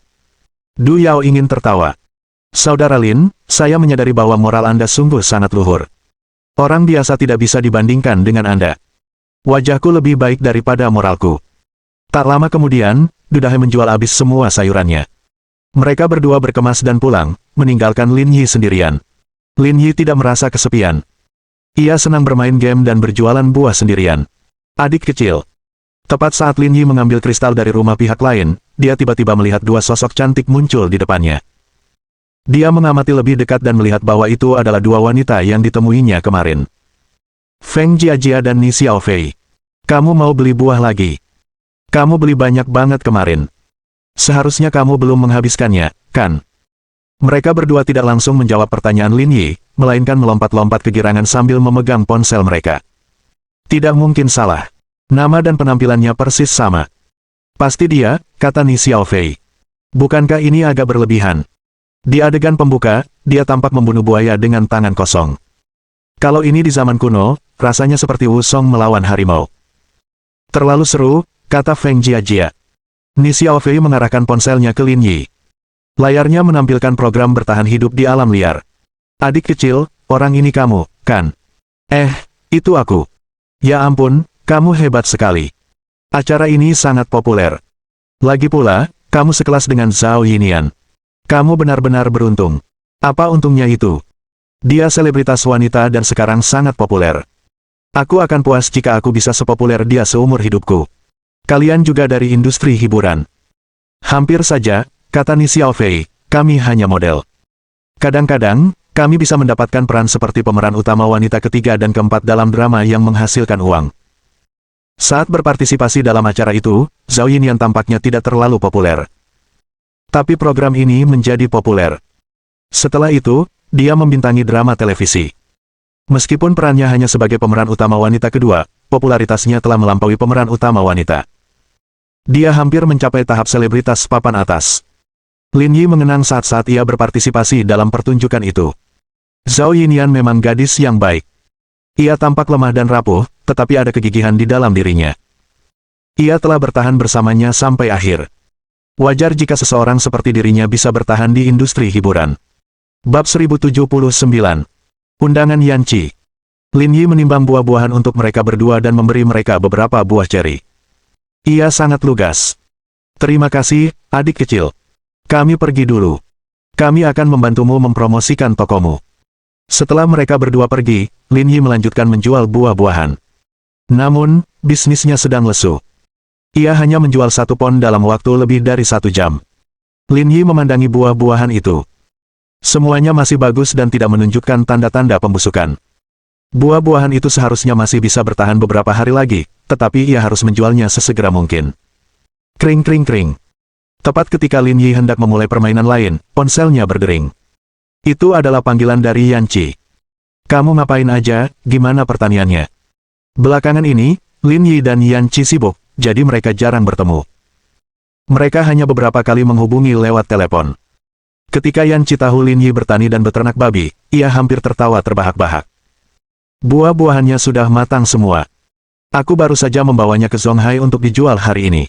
Du Yao ingin tertawa. Saudara Lin, saya menyadari bahwa moral Anda sungguh sangat luhur. Orang biasa tidak bisa dibandingkan dengan Anda. Wajahku lebih baik daripada moralku. Tak lama kemudian, Du Dahai menjual habis semua sayurannya. Mereka berdua berkemas dan pulang, meninggalkan Lin Yi sendirian. Lin Yi tidak merasa kesepian. Ia senang bermain game dan berjualan buah sendirian. Adik kecil. Tepat saat Lin Yi mengambil kristal dari rumah pihak lain, dia tiba-tiba melihat dua sosok cantik muncul di depannya. Dia mengamati lebih dekat dan melihat bahwa itu adalah dua wanita yang ditemuinya kemarin. Feng Jiajia dan Ni Xiaofei. Kamu mau beli buah lagi? Kamu beli banyak banget kemarin. Seharusnya kamu belum menghabiskannya, kan? Mereka berdua tidak langsung menjawab pertanyaan Lin Yi, melainkan melompat-lompat kegirangan sambil memegang ponsel mereka. Tidak mungkin salah. Nama dan penampilannya persis sama. Pasti dia, kata Ni Xiaofei. Bukankah ini agak berlebihan? Di adegan pembuka, dia tampak membunuh buaya dengan tangan kosong. Kalau ini di zaman kuno, rasanya seperti Wusong melawan harimau. Terlalu seru, kata Feng Jiajia. Ni Xiaofei mengarahkan ponselnya ke Lin Yi. Layarnya menampilkan program bertahan hidup di alam liar. Adik kecil, orang ini kamu, kan? Itu aku. Ya ampun, kamu hebat sekali. Acara ini sangat populer. Lagi pula, kamu sekelas dengan Zhao Yinian. Kamu benar-benar beruntung. Apa untungnya itu? Dia selebritas wanita dan sekarang sangat populer. Aku akan puas jika aku bisa sepopuler dia seumur hidupku. Kalian juga dari industri hiburan. Hampir saja, kata Ni Xiaofei, kami hanya model. Kadang-kadang, kami bisa mendapatkan peran seperti pemeran utama wanita ketiga dan keempat dalam drama yang menghasilkan uang. Saat berpartisipasi dalam acara itu, Zhao Yinian tampaknya tidak terlalu populer. Tapi program ini menjadi populer. Setelah itu, dia membintangi drama televisi. Meskipun perannya hanya sebagai pemeran utama wanita kedua, popularitasnya telah melampaui pemeran utama wanita. Dia hampir mencapai tahap selebritas papan atas. Lin Yi mengenang saat-saat ia berpartisipasi dalam pertunjukan itu. Zhao Yinian memang gadis yang baik. Ia tampak lemah dan rapuh, tetapi ada kegigihan di dalam dirinya. Ia telah bertahan bersamanya sampai akhir. Wajar jika seseorang seperti dirinya bisa bertahan di industri hiburan. Bab 1079. Undangan Yanqi. Lin Yi menimbang buah-buahan untuk mereka berdua dan memberi mereka beberapa buah ceri. Ia sangat lugas. Terima kasih, adik kecil. Kami pergi dulu. Kami akan membantumu mempromosikan tokomu. Setelah mereka berdua pergi, Lin Yi melanjutkan menjual buah-buahan. Namun, bisnisnya sedang lesu. Ia hanya menjual 1 pon dalam waktu lebih dari 1 jam. Lin Yi memandangi buah-buahan itu. Semuanya masih bagus dan tidak menunjukkan tanda-tanda pembusukan. Buah-buahan itu seharusnya masih bisa bertahan beberapa hari lagi, tetapi ia harus menjualnya sesegera mungkin. Kring kring kring. Tepat ketika Lin Yi hendak memulai permainan lain, ponselnya berdering. Itu adalah panggilan dari Yanqi. Kamu ngapain aja, gimana pertaniannya? Belakangan ini, Lin Yi dan Yanqi sibuk, jadi mereka jarang bertemu. Mereka hanya beberapa kali menghubungi lewat telepon. Ketika Yanqi tahu Lin Yi bertani dan beternak babi, ia hampir tertawa terbahak-bahak. Buah-buahannya sudah matang semua. Aku baru saja membawanya ke Zonghai untuk dijual hari ini.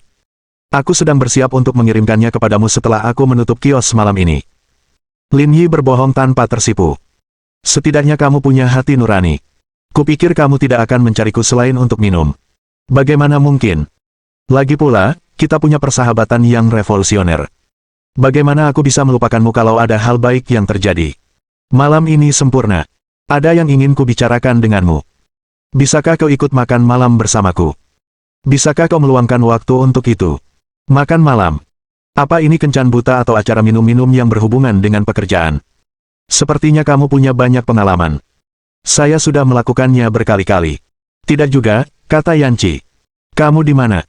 Aku sedang bersiap untuk mengirimkannya kepadamu setelah aku menutup kios malam ini. Lin Yi berbohong tanpa tersipu. Setidaknya kamu punya hati nurani. Kupikir kamu tidak akan mencariku selain untuk minum. Bagaimana mungkin? Lagi pula, kita punya persahabatan yang revolusioner. Bagaimana aku bisa melupakanmu kalau ada hal baik yang terjadi? Malam ini sempurna. Ada yang ingin kubicarakan denganmu. Bisakah kau ikut makan malam bersamaku? Bisakah kau meluangkan waktu untuk itu? Makan malam. Apa ini kencan buta atau acara minum-minum yang berhubungan dengan pekerjaan? Sepertinya kamu punya banyak pengalaman. Saya sudah melakukannya berkali-kali. Tidak juga, kata Yanqi. Kamu di mana?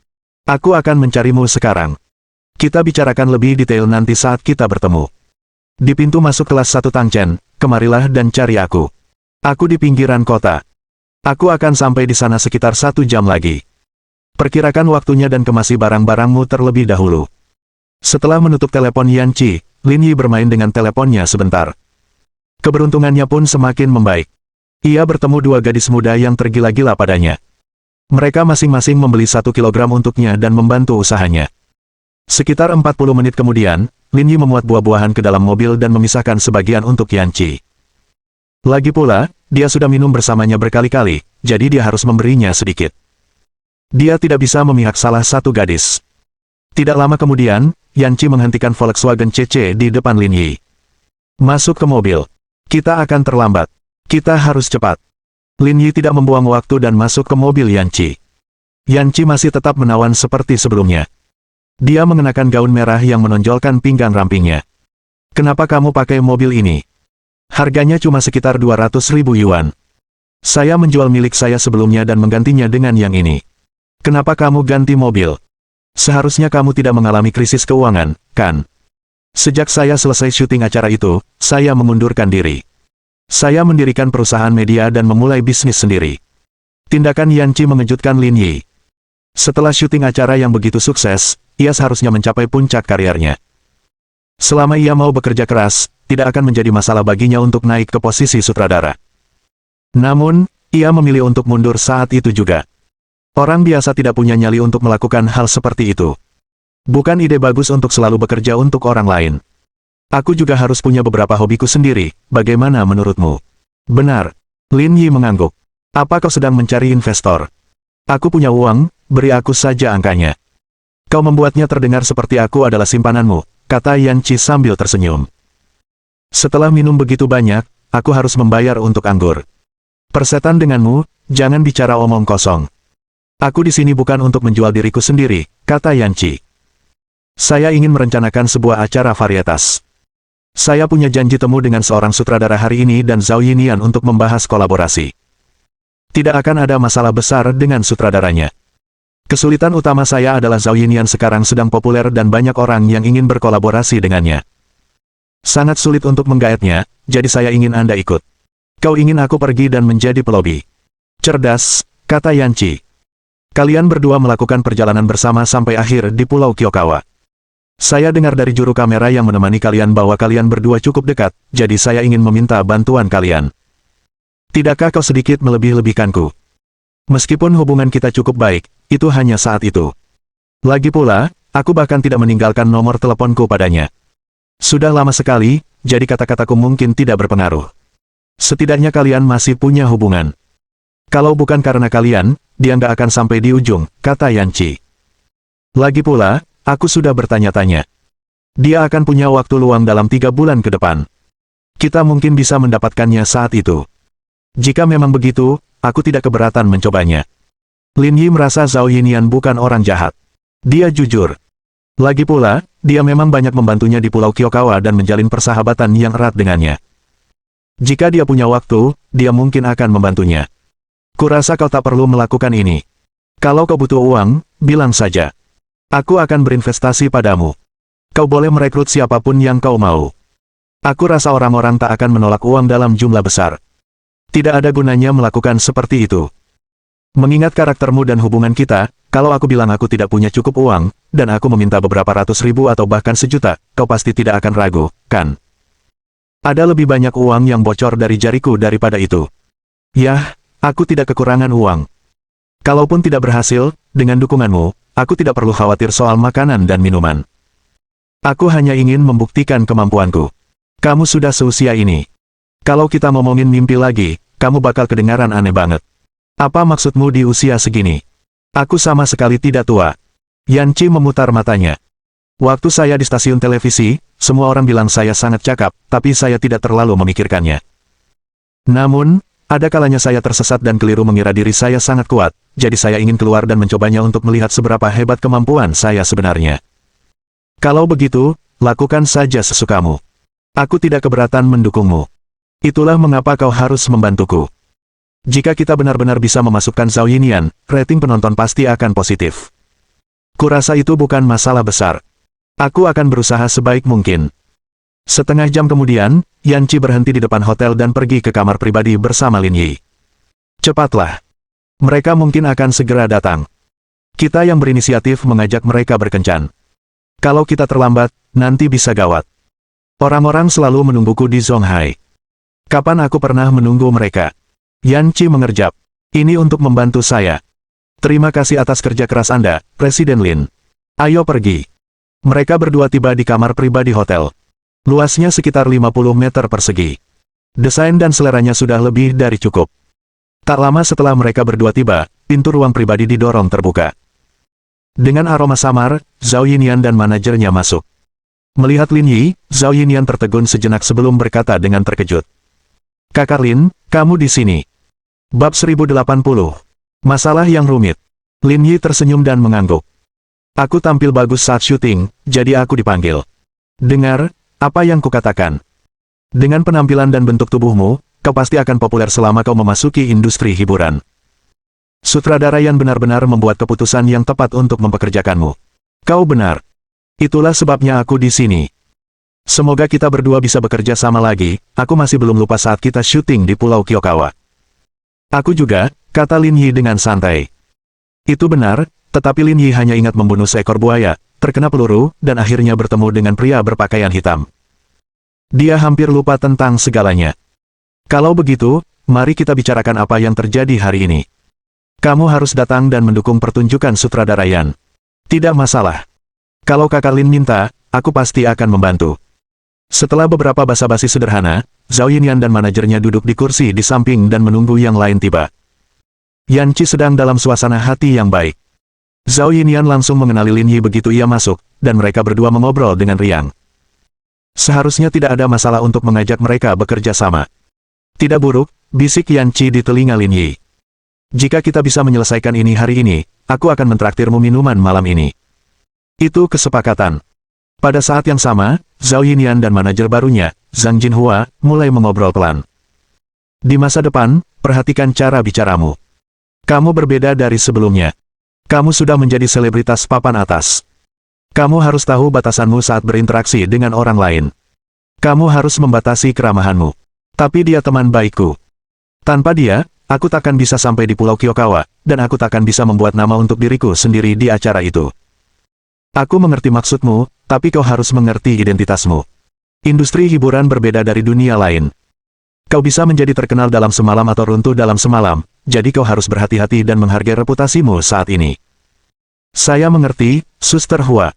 Aku akan mencarimu sekarang. Kita bicarakan lebih detail nanti saat kita bertemu. Di pintu masuk kelas 1 Tangchen, kemarilah dan cari aku. Aku di pinggiran kota. Aku akan sampai di sana sekitar 1 jam lagi. Perkirakan waktunya dan kemasi barang-barangmu terlebih dahulu. Setelah menutup telepon Yanqi, Lin Yi bermain dengan teleponnya sebentar. Keberuntungannya pun semakin membaik. Ia bertemu 2 gadis muda yang tergila-gila padanya. Mereka masing-masing membeli 1 kilogram untuknya dan membantu usahanya. Sekitar 40 menit kemudian, Lin Yi memuat buah-buahan ke dalam mobil dan memisahkan sebagian untuk Yanqi. Lagi pula, dia sudah minum bersamanya berkali-kali, jadi dia harus memberinya sedikit. Dia tidak bisa memihak salah satu gadis. Tidak lama kemudian, Yanqi menghentikan Volkswagen CC di depan Lin Yi. Masuk ke mobil. Kita akan terlambat. Kita harus cepat. Lin Yi tidak membuang waktu dan masuk ke mobil Yanqi. Yanqi masih tetap menawan seperti sebelumnya. Dia mengenakan gaun merah yang menonjolkan pinggang rampingnya. Kenapa kamu pakai mobil ini? Harganya cuma sekitar 200.000 yuan. Saya menjual milik saya sebelumnya dan menggantinya dengan yang ini. Kenapa kamu ganti mobil? Seharusnya kamu tidak mengalami krisis keuangan, kan? Sejak saya selesai syuting acara itu, saya mengundurkan diri. Saya mendirikan perusahaan media dan memulai bisnis sendiri. Tindakan Yanqi mengejutkan Lin Yi. Setelah syuting acara yang begitu sukses, ia seharusnya mencapai puncak karirnya. Selama ia mau bekerja keras, tidak akan menjadi masalah baginya untuk naik ke posisi sutradara. Namun, ia memilih untuk mundur saat itu juga. Orang biasa tidak punya nyali untuk melakukan hal seperti itu. Bukan ide bagus untuk selalu bekerja untuk orang lain. Aku juga harus punya beberapa hobiku sendiri, bagaimana menurutmu? Benar. Lin Yi mengangguk. Apa kau sedang mencari investor? Aku punya uang, beri aku saja angkanya. Kau membuatnya terdengar seperti aku adalah simpananmu, kata Yanqi sambil tersenyum. Setelah minum begitu banyak, aku harus membayar untuk anggur. Persetan denganmu, jangan bicara omong kosong. Aku di sini bukan untuk menjual diriku sendiri, kata Yanqi. Saya ingin merencanakan sebuah acara varietas. Saya punya janji temu dengan seorang sutradara hari ini dan Zhao Yinian untuk membahas kolaborasi. Tidak akan ada masalah besar dengan sutradaranya. Kesulitan utama saya adalah Zhao Yinian sekarang sedang populer dan banyak orang yang ingin berkolaborasi dengannya. Sangat sulit untuk menggaetnya, jadi saya ingin Anda ikut. Kau ingin aku pergi dan menjadi pelobi. Cerdas, kata Yanqi. Kalian berdua melakukan perjalanan bersama sampai akhir di Pulau Kyokawa. Saya dengar dari juru kamera yang menemani kalian bahwa kalian berdua cukup dekat, jadi saya ingin meminta bantuan kalian. Tidakkah kau sedikit melebih-lebihkanku? Meskipun hubungan kita cukup baik, itu hanya saat itu. Lagi pula, aku bahkan tidak meninggalkan nomor teleponku padanya. Sudah lama sekali, jadi kata-kataku mungkin tidak berpengaruh. Setidaknya kalian masih punya hubungan. Kalau bukan karena kalian, dia nggak akan sampai di ujung, kata Yanqi. Lagi pula, aku sudah bertanya-tanya. Dia akan punya waktu luang dalam 3 bulan ke depan. Kita mungkin bisa mendapatkannya saat itu. Jika memang begitu, aku tidak keberatan mencobanya. Lin Yi merasa Zhao Yinian bukan orang jahat. Dia jujur. Lagi pula, dia memang banyak membantunya di Pulau Kyokawa dan menjalin persahabatan yang erat dengannya. Jika dia punya waktu, dia mungkin akan membantunya. Kurasa kau tak perlu melakukan ini. Kalau kau butuh uang, bilang saja. Aku akan berinvestasi padamu. Kau boleh merekrut siapapun yang kau mau. Aku rasa orang-orang tak akan menolak uang dalam jumlah besar. Tidak ada gunanya melakukan seperti itu. Mengingat karaktermu dan hubungan kita, kalau aku bilang aku tidak punya cukup uang, dan aku meminta beberapa ratus ribu atau bahkan sejuta, kau pasti tidak akan ragu, kan? Ada lebih banyak uang yang bocor dari jariku daripada itu. Yah, aku tidak kekurangan uang. Kalaupun tidak berhasil, dengan dukunganmu, aku tidak perlu khawatir soal makanan dan minuman. Aku hanya ingin membuktikan kemampuanku. Kamu sudah seusia ini. Kalau kita ngomongin mimpi lagi, kamu bakal kedengaran aneh banget. Apa maksudmu di usia segini? Aku sama sekali tidak tua. Yanqi memutar matanya. Waktu saya di stasiun televisi, semua orang bilang saya sangat cakap, tapi saya tidak terlalu memikirkannya. Namun, ada kalanya saya tersesat dan keliru mengira diri saya sangat kuat, jadi saya ingin keluar dan mencobanya untuk melihat seberapa hebat kemampuan saya sebenarnya. Kalau begitu, lakukan saja sesukamu. Aku tidak keberatan mendukungmu. Itulah mengapa kau harus membantuku. Jika kita benar-benar bisa memasukkan Zhao Yinian, rating penonton pasti akan positif. Kurasa itu bukan masalah besar. Aku akan berusaha sebaik mungkin. Setengah jam kemudian, Yanqi berhenti di depan hotel dan pergi ke kamar pribadi bersama Lin Yi. Cepatlah. Mereka mungkin akan segera datang. Kita yang berinisiatif mengajak mereka berkencan. Kalau kita terlambat, nanti bisa gawat. Orang-orang selalu menungguku di Zonghai. Kapan aku pernah menunggu mereka? Yan Qi mengerjap. Ini untuk membantu saya. Terima kasih atas kerja keras Anda, Presiden Lin. Ayo pergi. Mereka berdua tiba di kamar pribadi hotel. Luasnya sekitar 50 meter persegi. Desain dan seleranya sudah lebih dari cukup. Tak lama setelah mereka berdua tiba, pintu ruang pribadi didorong terbuka. Dengan aroma samar, Zhao Yinian dan manajernya masuk. Melihat Lin Yi, Zhao Yinian tertegun sejenak sebelum berkata dengan terkejut. Kakak Lin, kamu di sini. Bab 1080. Masalah yang rumit. Lin Yi tersenyum dan mengangguk. Aku tampil bagus saat syuting, jadi aku dipanggil. Dengar, apa yang kukatakan. Dengan penampilan dan bentuk tubuhmu, kau pasti akan populer selama kau memasuki industri hiburan. Sutradara Yan benar-benar membuat keputusan yang tepat untuk mempekerjakanmu. Kau benar. Itulah sebabnya aku di sini. Semoga kita berdua bisa bekerja sama lagi, aku masih belum lupa saat kita syuting di Pulau Kyokawa. Aku juga, kata Lin Yi dengan santai. Itu benar, tetapi Lin Yi hanya ingat membunuh seekor buaya, terkena peluru, dan akhirnya bertemu dengan pria berpakaian hitam. Dia hampir lupa tentang segalanya. Kalau begitu, mari kita bicarakan apa yang terjadi hari ini. Kamu harus datang dan mendukung pertunjukan sutradara Yan. Tidak masalah. Kalau kakak Lin minta, aku pasti akan membantu. Setelah beberapa basa-basi sederhana, Zhao Yinian dan manajernya duduk di kursi di samping dan menunggu yang lain tiba. Yan Qi sedang dalam suasana hati yang baik. Zhao Yinian langsung mengenali Lin Yi begitu ia masuk, dan mereka berdua mengobrol dengan riang. Seharusnya tidak ada masalah untuk mengajak mereka bekerja sama. Tidak buruk, bisik Yan Qi di telinga Lin Yi. Jika kita bisa menyelesaikan ini hari ini, aku akan mentraktirmu minuman malam ini. Itu kesepakatan. Pada saat yang sama, Zhao Yinian dan manajer barunya, Zhang Jinhua, mulai mengobrol pelan. Di masa depan, perhatikan cara bicaramu. Kamu berbeda dari sebelumnya. Kamu sudah menjadi selebritas papan atas. Kamu harus tahu batasanmu saat berinteraksi dengan orang lain. Kamu harus membatasi keramahanmu. Tapi dia teman baikku. Tanpa dia, aku takkan bisa sampai di Pulau Kyokawa, dan aku takkan bisa membuat nama untuk diriku sendiri di acara itu. Aku mengerti maksudmu, tapi kau harus mengerti identitasmu. Industri hiburan berbeda dari dunia lain. Kau bisa menjadi terkenal dalam semalam atau runtuh dalam semalam, jadi kau harus berhati-hati dan menghargai reputasimu saat ini. Saya mengerti, Suster Hua.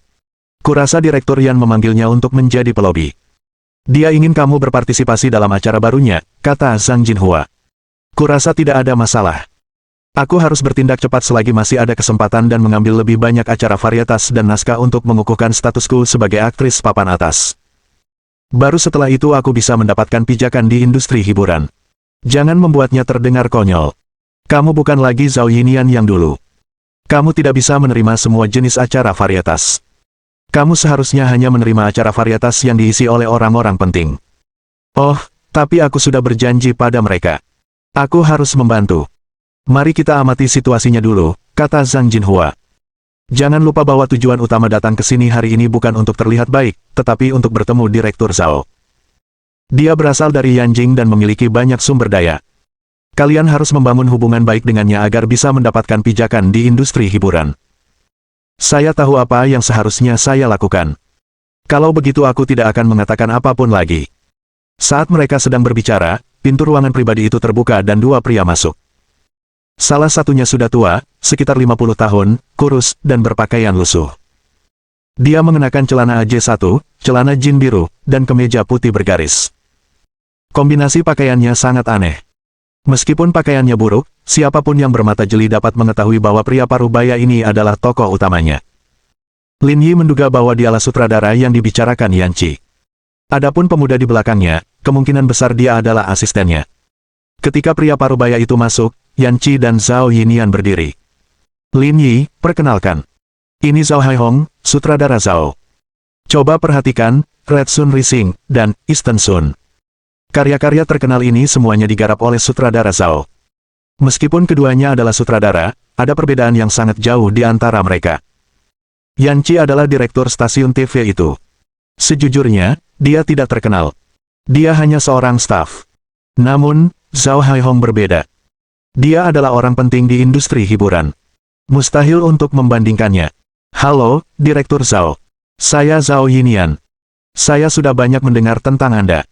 Kurasa Direktur Yan memanggilnya untuk menjadi pelobi. Dia ingin kamu berpartisipasi dalam acara barunya, kata Zhang Jinhua. Kurasa tidak ada masalah. Aku harus bertindak cepat selagi masih ada kesempatan dan mengambil lebih banyak acara varietas dan naskah untuk mengukuhkan statusku sebagai aktris papan atas. Baru setelah itu aku bisa mendapatkan pijakan di industri hiburan. Jangan membuatnya terdengar konyol. Kamu bukan lagi Zhao Yinian yang dulu. Kamu tidak bisa menerima semua jenis acara varietas. Kamu seharusnya hanya menerima acara varietas yang diisi oleh orang-orang penting. Oh, tapi aku sudah berjanji pada mereka. Aku harus membantu. Mari kita amati situasinya dulu, kata Zhang Jinhua. Jangan lupa bahwa tujuan utama datang ke sini hari ini bukan untuk terlihat baik, tetapi untuk bertemu Direktur Zhao. Dia berasal dari Yanjing dan memiliki banyak sumber daya. Kalian harus membangun hubungan baik dengannya agar bisa mendapatkan pijakan di industri hiburan. Saya tahu apa yang seharusnya saya lakukan. Kalau begitu aku tidak akan mengatakan apapun lagi. Saat mereka sedang berbicara, pintu ruangan pribadi itu terbuka dan dua pria masuk. Salah satunya sudah tua, sekitar 50 tahun, kurus, dan berpakaian lusuh. Dia mengenakan celana AJ1, celana jin biru, dan kemeja putih bergaris. Kombinasi pakaiannya sangat aneh. Meskipun pakaiannya buruk, siapapun yang bermata jeli dapat mengetahui bahwa pria parubaya ini adalah tokoh utamanya. Lin Yi menduga bahwa dialah sutradara yang dibicarakan Yan Qi. Adapun pemuda di belakangnya, kemungkinan besar dia adalah asistennya. Ketika pria parubaya itu masuk, Yan Qi dan Zhao Yinian berdiri. Lin Yi, perkenalkan. Ini Zhao Haihong, sutradara Zhao. Coba perhatikan, Red Sun Rising, dan Eastern Sun. Karya-karya terkenal ini semuanya digarap oleh sutradara Zhao. Meskipun keduanya adalah sutradara, ada perbedaan yang sangat jauh di antara mereka. Yan Qi adalah direktur stasiun TV itu. Sejujurnya, dia tidak terkenal. Dia hanya seorang staf. Namun, Zhao Haihong berbeda. Dia adalah orang penting di industri hiburan. Mustahil untuk membandingkannya. Halo, Direktur Zhao. Saya Zhao Yinian. Saya sudah banyak mendengar tentang Anda.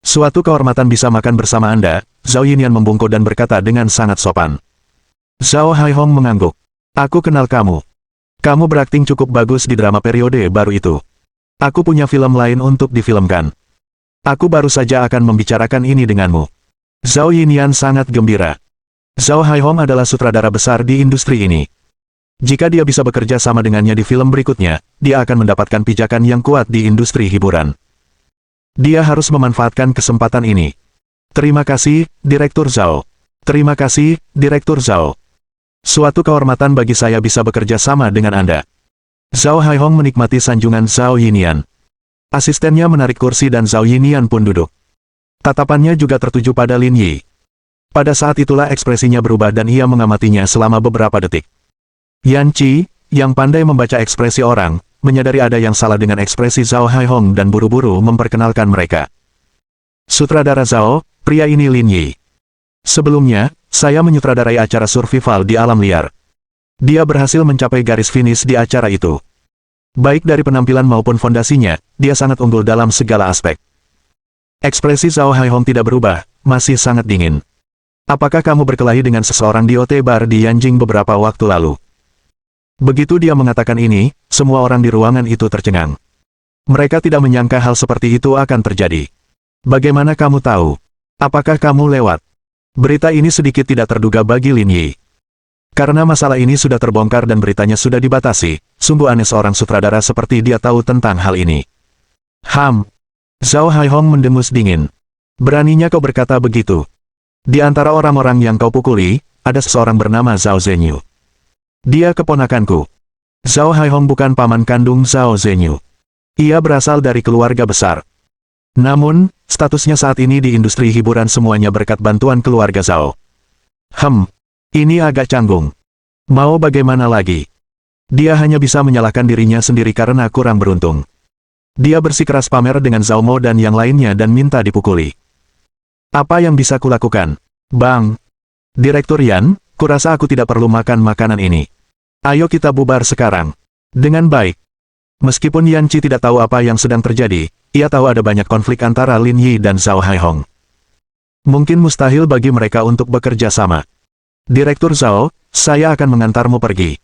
Suatu kehormatan bisa makan bersama Anda, Zhao Yinian membungkuk dan berkata dengan sangat sopan. Zhao Haihong mengangguk. Aku kenal kamu. Kamu berakting cukup bagus di drama periode baru itu. Aku punya film lain untuk difilmkan. Aku baru saja akan membicarakan ini denganmu. Zhao Yinian sangat gembira. Zhao Haihong adalah sutradara besar di industri ini. Jika dia bisa bekerja sama dengannya di film berikutnya, dia akan mendapatkan pijakan yang kuat di industri hiburan. Dia harus memanfaatkan kesempatan ini. Terima kasih, Direktur Zhao. Terima kasih, Direktur Zhao. Suatu kehormatan bagi saya bisa bekerja sama dengan Anda. Zhao Haihong menikmati sanjungan Zhao Yinian. Asistennya menarik kursi dan Zhao Yinian pun duduk. Tatapannya juga tertuju pada Lin Yi. Pada saat itulah ekspresinya berubah dan ia mengamatinya selama beberapa detik. Yan Qi, yang pandai membaca ekspresi orang, menyadari ada yang salah dengan ekspresi Zhao Haihong dan buru-buru memperkenalkan mereka. Sutradara Zhao, pria ini Lin Yi. Sebelumnya, saya menyutradarai acara survival di alam liar. Dia berhasil mencapai garis finish di acara itu. Baik dari penampilan maupun fondasinya, dia sangat unggul dalam segala aspek. Ekspresi Zhao Haihong tidak berubah, masih sangat dingin. Apakah kamu berkelahi dengan seseorang di OT Bar di Yanjing beberapa waktu lalu? Begitu dia mengatakan ini, semua orang di ruangan itu tercengang. Mereka tidak menyangka hal seperti itu akan terjadi. Bagaimana kamu tahu? Apakah kamu lewat? Berita ini sedikit tidak terduga bagi Lin Yi. Karena masalah ini sudah terbongkar dan beritanya sudah dibatasi, sungguh aneh seorang sutradara seperti dia tahu tentang hal ini. Zhao Haihong mendengus dingin. Beraninya kau berkata begitu? Di antara orang-orang yang kau pukuli, ada seseorang bernama Zhao Zhenyu. Dia keponakanku. Zhao Haihong bukan paman kandung Zhao Zhenyu. Ia berasal dari keluarga besar. Namun, statusnya saat ini di industri hiburan semuanya berkat bantuan keluarga Zhao. Ini agak canggung. Mau bagaimana lagi? Dia hanya bisa menyalahkan dirinya sendiri karena kurang beruntung. Dia bersikeras pamer dengan Zhao Mo dan yang lainnya dan minta dipukuli. Apa yang bisa kulakukan? Bang! Direktur Yan, kurasa aku tidak perlu makan makanan ini. Ayo kita bubar sekarang. Dengan baik. Meskipun Yan Qi tidak tahu apa yang sedang terjadi, ia tahu ada banyak konflik antara Lin Yi dan Zhao Haihong. Mungkin mustahil bagi mereka untuk bekerja sama. Direktur Zhao, saya akan mengantarmu pergi.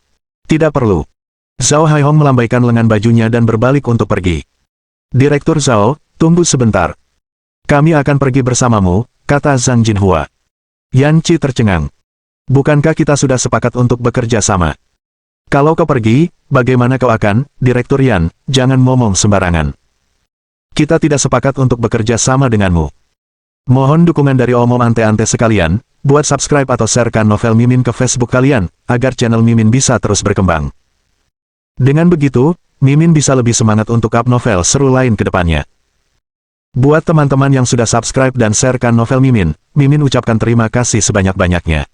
Tidak perlu. Zhao Haihong melambaikan lengan bajunya dan berbalik untuk pergi. Direktur Zhao, tunggu sebentar. Kami akan pergi bersamamu, kata Zhang Jinhua. Yan Qi tercengang. Bukankah kita sudah sepakat untuk bekerja sama? Kalau kau pergi, bagaimana kau akan, Direktur Yan, jangan ngomong sembarangan. Kita tidak sepakat untuk bekerja sama denganmu. Mohon dukungan dari omom ante-ante sekalian, buat subscribe atau sharekan novel Mimin ke Facebook kalian, agar channel Mimin bisa terus berkembang. Dengan begitu, Mimin bisa lebih semangat untuk up novel seru lain ke depannya. Buat teman-teman yang sudah subscribe dan sharekan novel Mimin, Mimin ucapkan terima kasih sebanyak-banyaknya.